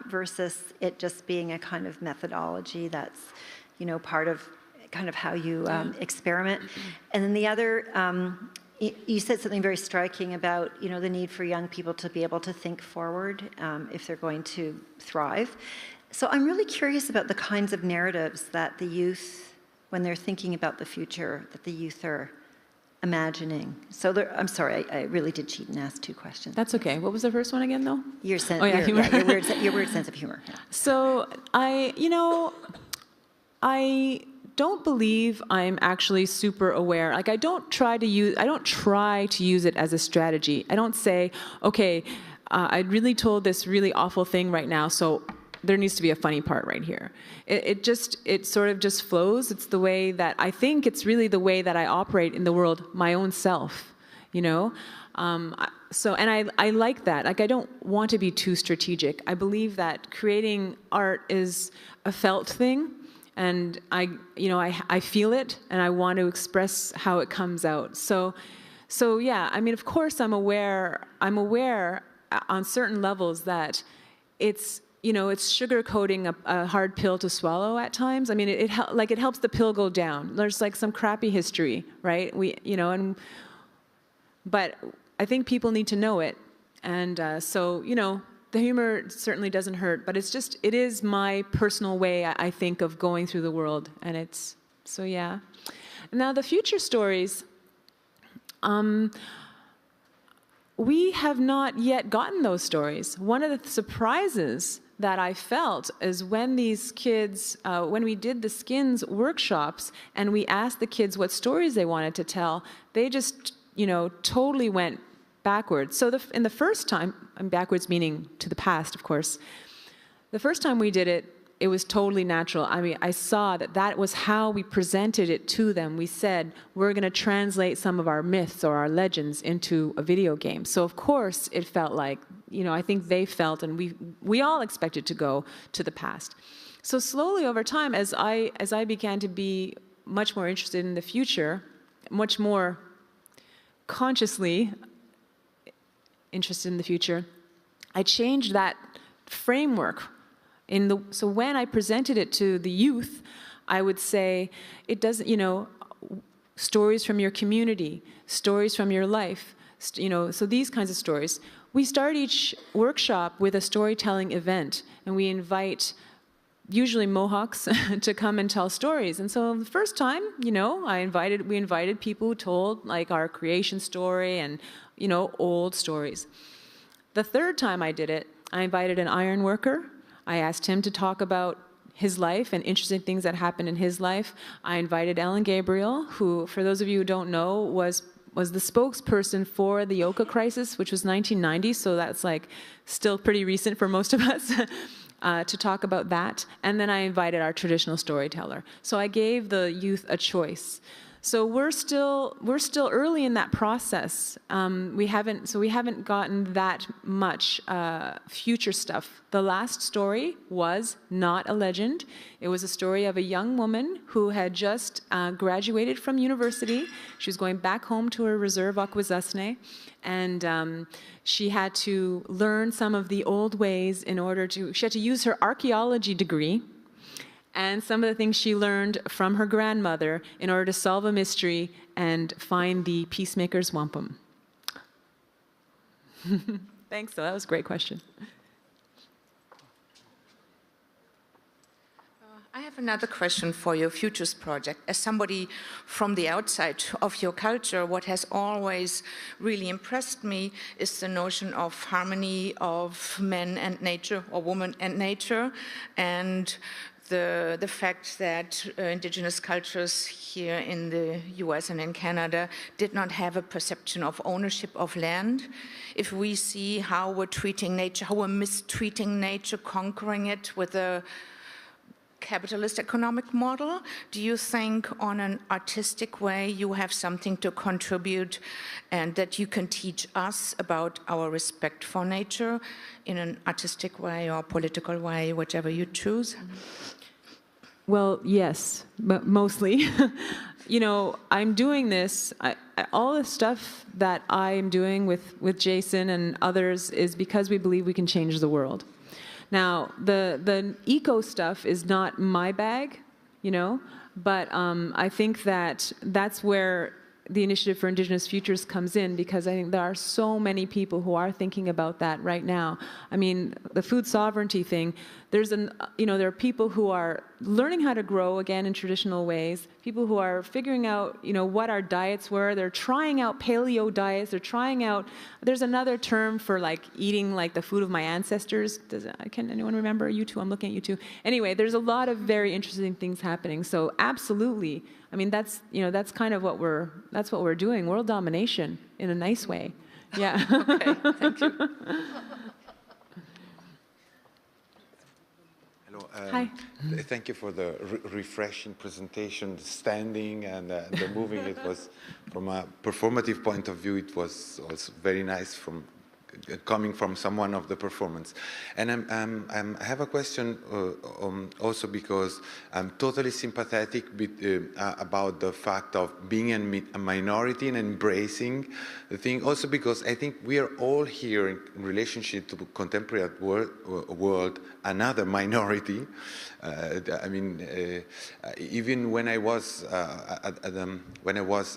versus it just being a kind of methodology that's, part of kind of how you experiment. And then the other, you said something very striking about, the need for young people to be able to think forward if they're going to thrive. So I'm really curious about the kinds of narratives that the youth, when they're thinking about the future, that the youth are imagining. So I'm sorry, I really did cheat and ask 2 questions. That's okay. What was the first one again, though? Your sense, humor. your weird sense of humor. Yeah. So I don't believe I'm actually super aware. Like I don't try to use it as a strategy. I don't say, okay, I really told this really awful thing right now, so there needs to be a funny part right here. It sort of just flows. It's the way that I think it's really the way that I operate in the world, my own self, and I like that. Like I don't want to be too strategic. I believe that creating art is a felt thing. And I feel it, and I want to express how it comes out. So yeah, I mean, of course, I'm aware on certain levels that it's sugarcoating a hard pill to swallow at times. I mean, it helps the pill go down. There's like some crappy history, right? But I think people need to know it, and the humor certainly doesn't hurt, but it is my personal way, I think, of going through the world, and so yeah. Now the future stories, we have not yet gotten those stories. One of the surprises that I felt is when these kids, when we did the Skins workshops, and we asked the kids what stories they wanted to tell, they just, totally went backwards. So in the first time, and backwards meaning to the past, of course, the first time we did it, it was totally natural. I mean, I saw that was how we presented it to them. We said, we're going to translate some of our myths or our legends into a video game. So of course, it felt like, I think they felt, and we all expected to go to the past. So slowly over time, as I began to be much more interested in the future, much more consciously interested in the future, I changed that framework. So when I presented it to the youth, I would say, it doesn't, stories from your community, stories from your life, so these kinds of stories. We start each workshop with a storytelling event, and we invite usually Mohawks to come and tell stories. And so the first time, we invited people who told like our creation story and old stories. The third time I did it, I invited an iron worker. I asked him to talk about his life and interesting things that happened in his life. I invited Ellen Gabriel, who, for those of you who don't know, was the spokesperson for the Yoka crisis, which was 1990, so that's like still pretty recent for most of us, to talk about that. And then I invited our traditional storyteller. So I gave the youth a choice. So we're still early in that process. We haven't gotten that much future stuff. The last story was not a legend. It was a story of a young woman who had just graduated from university. She was going back home to her reserve Akwesasne, and she had to learn some of the old ways she had to use her archaeology degree and some of the things she learned from her grandmother in order to solve a mystery and find the peacemaker's wampum. Thanks, though. That was a great question. I have another question for your Futures project. As somebody from the outside of your culture, what has always really impressed me is the notion of harmony of men and nature, or woman and nature, and the fact that indigenous cultures here in the US and in Canada did not have a perception of ownership of land. If we see how we're treating nature, how we're mistreating nature, conquering it with a capitalist economic model, do you think on an artistic way you have something to contribute and that you can teach us about our respect for nature in an artistic way or political way, whichever you choose? Well, yes, but mostly. You know, I'm doing this, all the stuff that I am doing with Jason and others is because we believe we can change the world. Now, the eco stuff is not my bag, you know, but I think that that's where the Initiative for Indigenous Futures comes in, because I think there are so many people who are thinking about that right now. I mean, the food sovereignty thing, there are people who are learning how to grow again in traditional ways, people who are figuring out, what our diets were. They're trying out paleo diets. They're trying out, there's another term for like eating like the food of my ancestors. Can anyone remember? You two, I'm looking at you two. Anyway, there's a lot of very interesting things happening. So absolutely, I mean, that's kind of what we're doing. World domination in a nice way. Yeah. Okay, thank you. Hello. Hi. Thank you for the refreshing presentation, the standing and the moving. It was, from a performative point of view, it was also very nice coming from someone of the performance. And I have a question also because I'm totally sympathetic about the fact of being a minority and embracing the thing. Also because I think we are all here in relationship to contemporary world, another minority. Even when I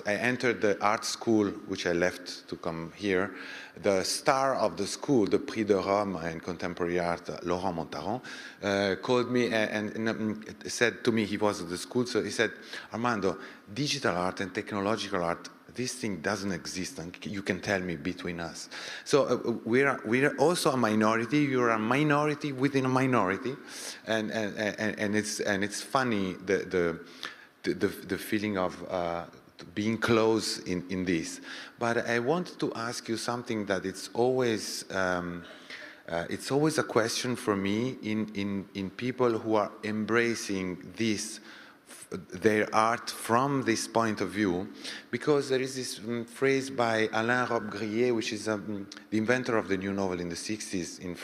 entered the art school, which I left to come here, the star of the school, the Prix de Rome in contemporary art, Laurent Montaron, called me and said to me, he was at the school, so he said, Armando, digital art and technological art, this thing doesn't exist, and you can tell me between us. So we are also a minority. You're a minority within a minority, and it's funny the feeling of being close in this. But I wanted to ask you something that it's always a question for me in people who are embracing their art from this point of view, because there is this phrase by Alain Robbe-Grillet, which is the inventor of the new novel in the 60s in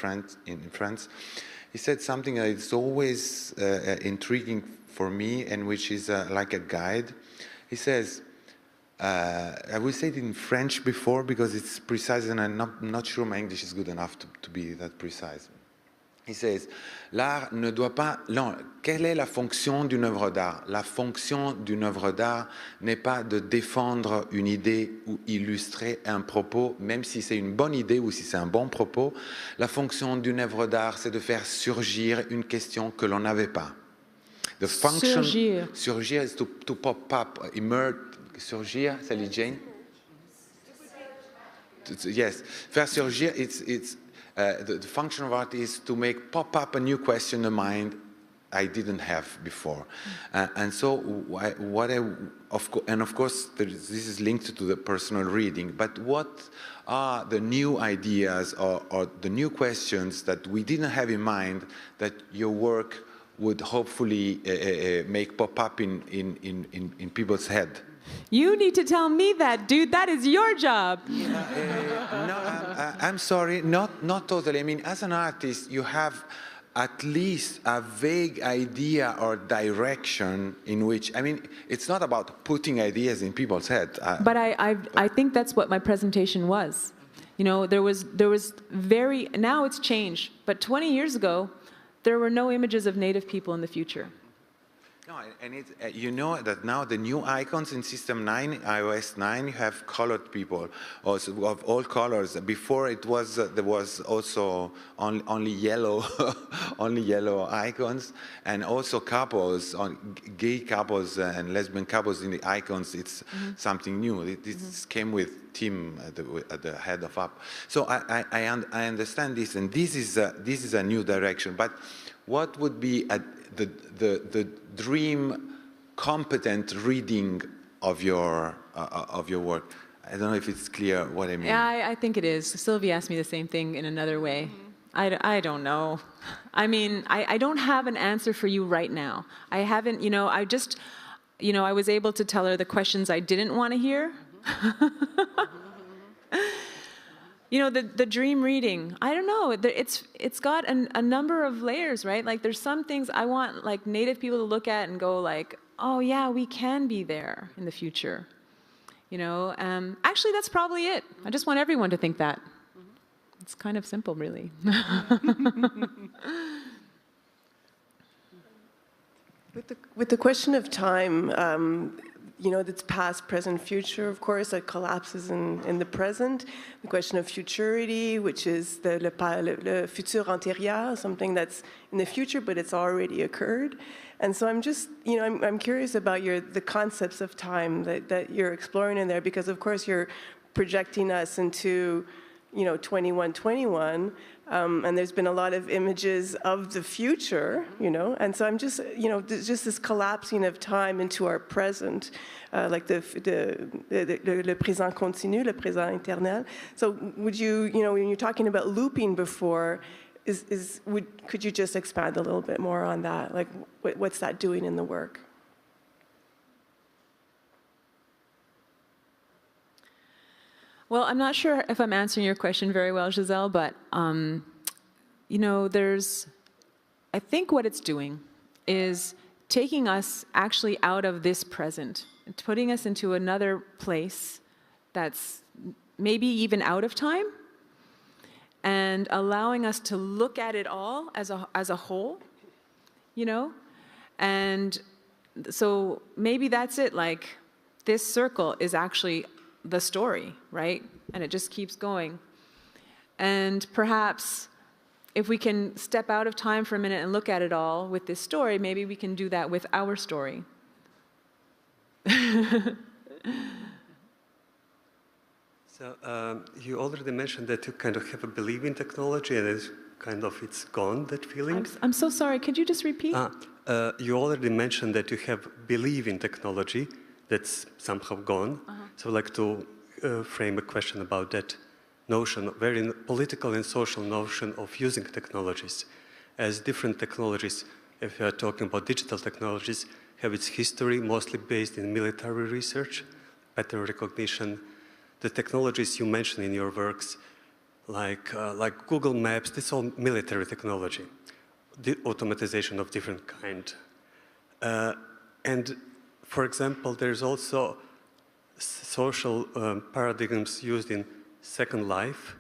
France. He said something that is always intriguing for me and which is like a guide. He says, I will say it in French before because it's precise and I'm not sure my English is good enough to be that precise. He says, l'art ne doit pas... Non, quelle est la fonction d'une œuvre d'art? La fonction d'une œuvre d'art n'est pas de défendre une idée ou illustrer un propos, même si c'est une bonne idée ou si c'est un bon propos. La fonction d'une œuvre d'art, c'est de faire surgir une question que l'on n'avait pas. The function... Surgir is to pop up, emerge. Surgir, Sally Jane? Yes. Faire surgir, it's the function of art is to make pop up a new question in the mind I didn't have before. And so of course, this is linked to the personal reading, but what are the new ideas or the new questions that we didn't have in mind that your work would hopefully make pop up in people's head. You need to tell me that, dude. That is your job. No, I'm sorry, not totally. I mean, as an artist, you have at least a vague idea or direction in which, I mean, it's not about putting ideas in people's head. But I think that's what my presentation was. You know, there was very, now it's changed, but 20 years ago, there were no images of Native people in the future. No, and you know that now the new icons in System 9, iOS 9, you have colored people, also of all colors. Before it was there was also only yellow, only yellow icons, and also couples, gay couples and lesbian couples in the icons. It's something new. This came with Tim at the head of Up. So I understand this, and this is a new direction. But what would be the dream competent reading of your work? I don't know if it's clear what I mean. Yeah, I think it is. Sylvie asked me the same thing in another way. I don't know. I mean, I don't have an answer for you right now. I haven't, you know, I just, you know, I was able to tell her the questions I didn't want to hear. You know, the dream reading, I don't know, it's got a number of layers, right? Like there's some things I want like Native people to look at and go like, oh yeah, we can be there in the future. You know, actually that's probably it. I just want everyone to think that. It's kind of simple, really. With the question of time, you know, that's past, present, future, of course, that collapses in the present. The question of futurity, which is le futur antérieur, something that's in the future, but it's already occurred. And so I'm just, you know, I'm curious about the concepts of time that you're exploring in there, because of course you're projecting us into, you know, 2121, and there's been a lot of images of the future, you know, and so I'm just, you know, just this collapsing of time into our present, like le présent continu, le présent éternel. So would you, you know, when you're talking about looping before, could you just expand a little bit more on that? Like, what's that doing in the work? Well, I'm not sure if I'm answering your question very well, Giselle, but, you know, I think what it's doing is taking us actually out of this present and putting us into another place that's maybe even out of time and allowing us to look at it all as a whole, you know? And so maybe that's it, like, this circle is actually the story, right? And it just keeps going. And perhaps if we can step out of time for a minute and look at it all with this story, maybe we can do that with our story. So you already mentioned that you kind of have a belief in technology, and it's gone, that feeling. I'm so sorry, could you just repeat? You already mentioned that you have belief in technology that's somehow gone. So I'd like to frame a question about that notion, very political and social notion of using technologies. As different technologies, if you are talking about digital technologies, have its history mostly based in military research, pattern recognition. The technologies you mentioned in your works, like Google Maps, this is all military technology, the automatization of different kind. And for example, there's also social paradigms used in Second Life.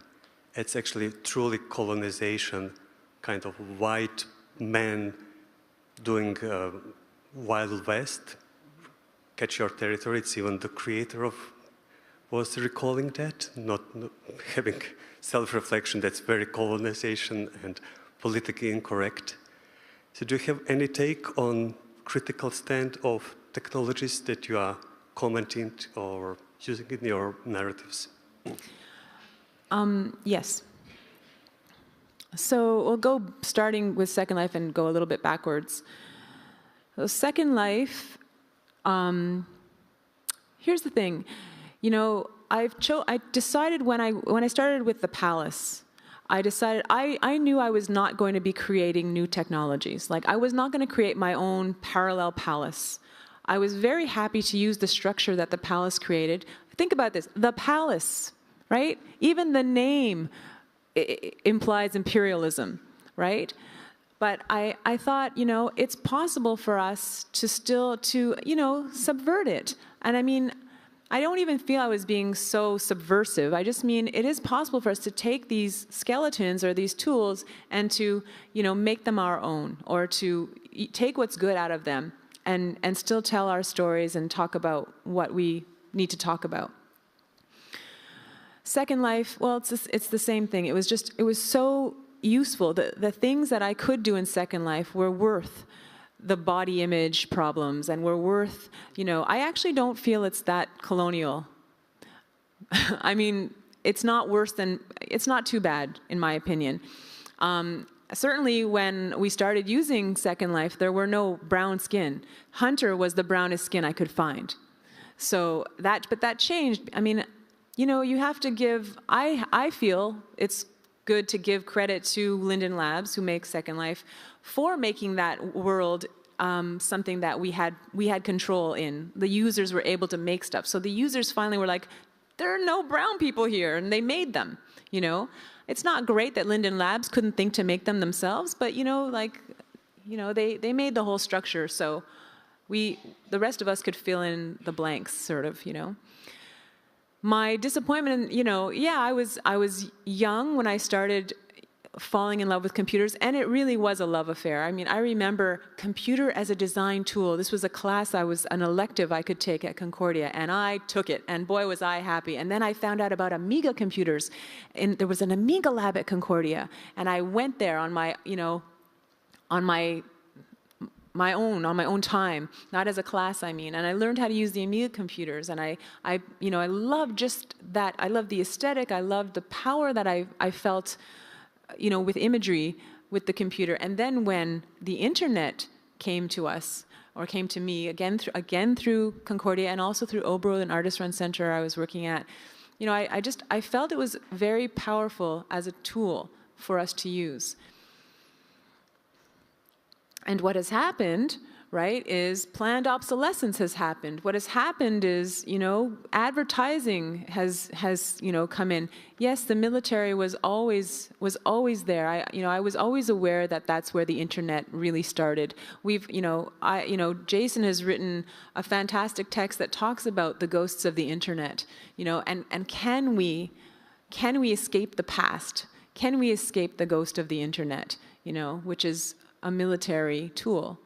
It's actually truly colonization, kind of white men doing Wild West, catch your territory. It's even the creator of was recalling that, not having self-reflection. That's very colonization and politically incorrect. So do you have any take on critical stand of technologies that you are commenting or using in your narratives? Yes. So we'll go starting with Second Life and go a little bit backwards. So Second Life, here's the thing. You know, I decided when I started with the palace, I decided, I knew I was not going to be creating new technologies. Like, I was not going to create my own parallel palace. I was very happy to use the structure that the palace created. Think about this, the palace, right? Even the name implies imperialism, right? But I thought, you know, it's possible for us to still, you know, subvert it. And I mean, I don't even feel I was being so subversive. I just mean it is possible for us to take these skeletons or these tools and to, you know, make them our own, or to take what's good out of them and still tell our stories and talk about what we need to talk about. Second Life, well, it's the same thing. It was so useful. The things that I could do in Second Life were worth the body image problems, and were worth, you know, I actually don't feel it's that colonial. I mean, it's not worse than, it's not too bad, in my opinion. Certainly when we started using Second Life, there were no brown skin. Hunter was the brownest skin I could find. So but that changed. I mean, you know, you have to give, I feel it's good to give credit to Linden Labs, who makes Second Life, for making that world something that we had control in. The users were able to make stuff. So the users finally were like, there are no brown people here, and they made them, you know? It's not great that Linden Labs couldn't think to make them themselves, but, you know, like, you know, they made the whole structure, so the rest of us could fill in the blanks, sort of, you know? My disappointment, you know, yeah, I was young when I started falling in love with computers, and it really was a love affair. I mean, I remember computer as a design tool. This was a class, an elective I could take at Concordia, and I took it, and boy, was I happy. And then I found out about Amiga computers, and there was an Amiga lab at Concordia, and I went there on my, you know, on my own time, not as a class, I mean, and I learned how to use the Amiga computers, and I you know, I loved just that. I loved the aesthetic. I loved the power that I felt, you know, with imagery, with the computer. And then when the internet came to us, or came to me, again through Concordia, and also through Obro, an artist-run center I was working at, you know, I felt it was very powerful as a tool for us to use. And what has happened, right, is planned obsolescence has happened. What has happened is, you know, advertising has you know, come in. Yes, the military was always there. I was always aware that that's where the internet really started. Jason has written a fantastic text that talks about the ghosts of the internet, you know, and can we escape the past? Can we escape the ghost of the internet, you know, which is a military tool?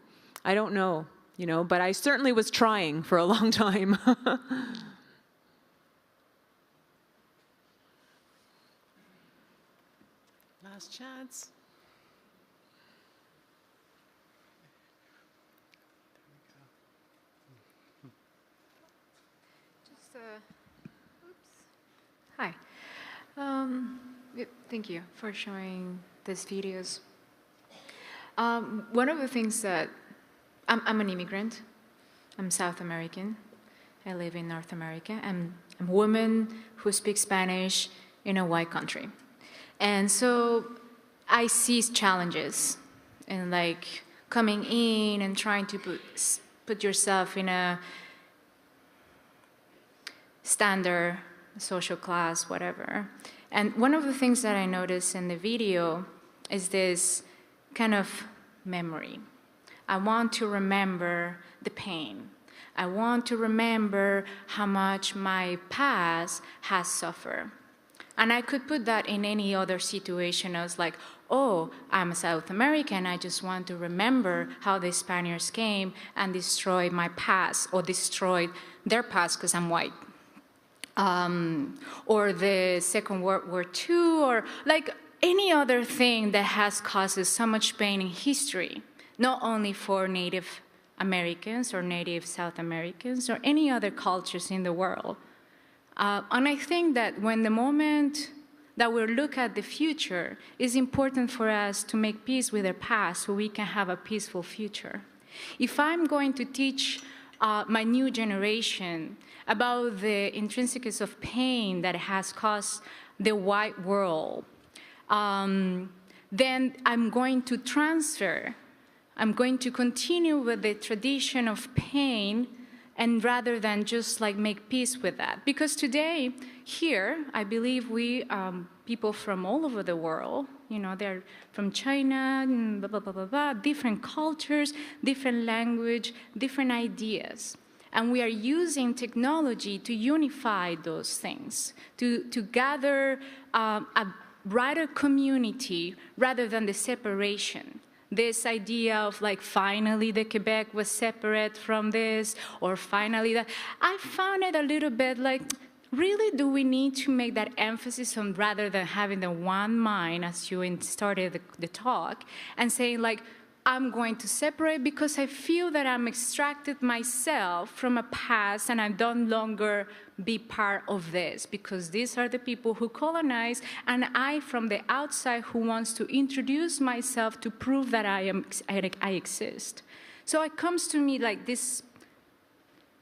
I don't know, you know, but I certainly was trying for a long time. Last chance. Hi. Thank you for showing these videos. One of the things that I'm an immigrant. I'm South American. I live in North America. I'm a woman who speaks Spanish in a white country. And so I see challenges in like coming in and trying to put yourself in a standard social class, whatever. And one of the things that I noticed in the video is this kind of memory. I want to remember the pain. I want to remember how much my past has suffered. And I could put that in any other situation. I was like, oh, I'm a South American. I just want to remember how the Spaniards came and destroyed my past, or destroyed their past because I'm white. Or the Second World War II, or like any other thing that has caused so much pain in history, not only for Native Americans or Native South Americans or any other cultures in the world. And I think that when the moment that we look at the future, it's important for us to make peace with our past so we can have a peaceful future. If I'm going to teach my new generation about the intrinsics of pain that has caused the white world, then I'm going to transfer. I'm going to continue with the tradition of pain, and rather than just like make peace with that. Because today, here, I believe we, people from all over the world, you know, they're from China, and blah, blah, blah, blah, blah, different cultures, different language, different ideas. And we are using technology to unify those things, to gather a brighter community rather than the separation. This idea of like, finally the Quebec was separate from this, or finally that. I found it a little bit like, really do we need to make that emphasis on rather than having the one mind, as you started the talk, and saying like, I'm going to separate because I feel that I'm extracted myself from a past and I don't longer be part of this because these are the people who colonize, and I from the outside who wants to introduce myself to prove that I exist. So it comes to me like this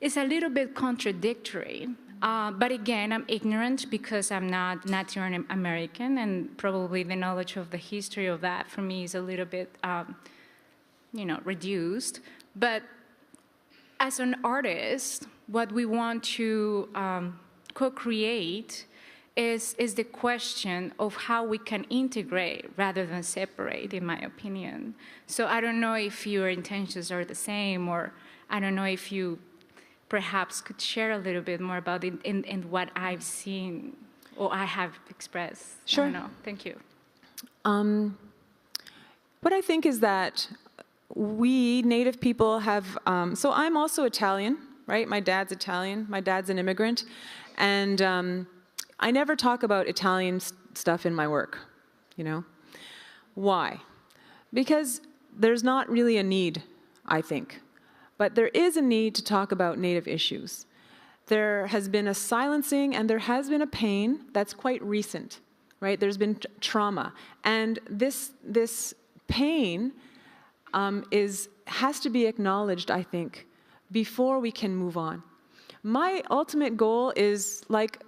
is a little bit contradictory. But again, I'm ignorant because I'm not Latin American, and probably the knowledge of the history of that for me is a little bit you know, reduced. But as an artist, what we want to co-create is the question of how we can integrate rather than separate, in my opinion. So I don't know if your intentions are the same, or I don't know if you perhaps could share a little bit more about it in what I've seen or I have expressed. Sure. I don't know. Thank you. What I think is that we Native people have, so I'm also Italian, right? My dad's Italian, my dad's an immigrant, and I never talk about Italian stuff in my work, you know? Why? Because there's not really a need, I think. But there is a need to talk about Native issues. There has been a silencing and there has been a pain that's quite recent, right? There's been trauma. And this pain has to be acknowledged, I think, before we can move on. My ultimate goal is like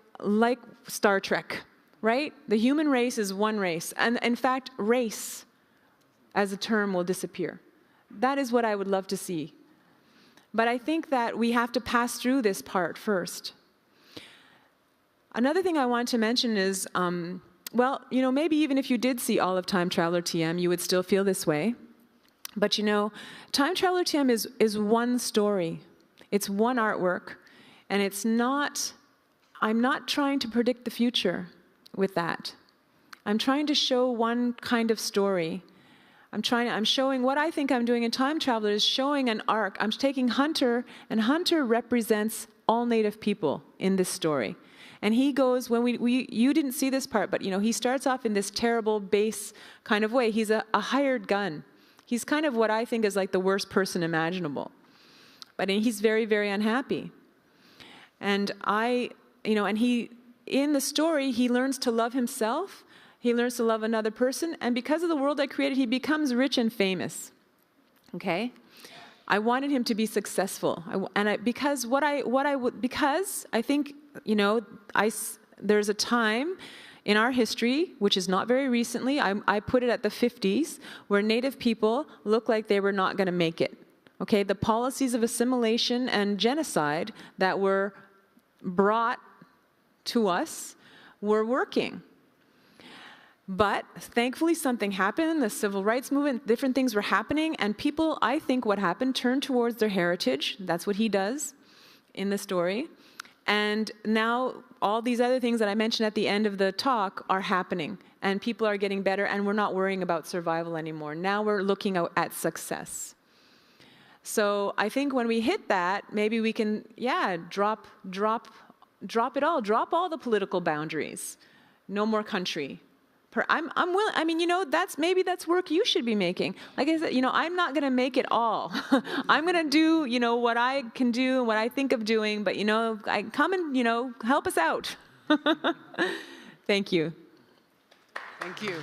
Star Trek, right? The human race is one race. And in fact, race as a term will disappear. That is what I would love to see. But I think that we have to pass through this part first. Another thing I want to mention is, well, you know, maybe even if you did see all of Time Traveler TM, you would still feel this way. But you know, Time Traveler TM is one story. It's one artwork. And it's not, I'm not trying to predict the future with that. I'm trying to show one kind of story. I'm showing what I think I'm doing in Time Traveler is showing an arc. I'm taking Hunter, and Hunter represents all Native people in this story. And he goes, when you didn't see this part, but you know, he starts off in this terrible base kind of way. He's a hired gun. He's kind of what I think is like the worst person imaginable. But he's very, very unhappy. And and he, in the story, he learns to love himself. He learns to love another person, and because of the world I created, he becomes rich and famous. Okay, I wanted him to be successful, because I think, you know, there's a time in our history, which is not very recently. I put it at the 50s, where Native people looked like they were not going to make it. Okay, the policies of assimilation and genocide that were brought to us were working. But thankfully something happened, the civil rights movement, different things were happening, and people, I think what happened, turned towards their heritage. That's what he does in the story. And now all these other things that I mentioned at the end of the talk are happening, and people are getting better, and we're not worrying about survival anymore. Now we're looking at success. So I think when we hit that, maybe we can, yeah, drop it all, drop all the political boundaries. No more country. I'm willing. I mean, you know, maybe that's work you should be making. Like I said, you know, I'm not going to make it all. I'm going to do, you know, what I can do, what I think of doing. But you know, come and, you know, help us out. Thank you. Thank you.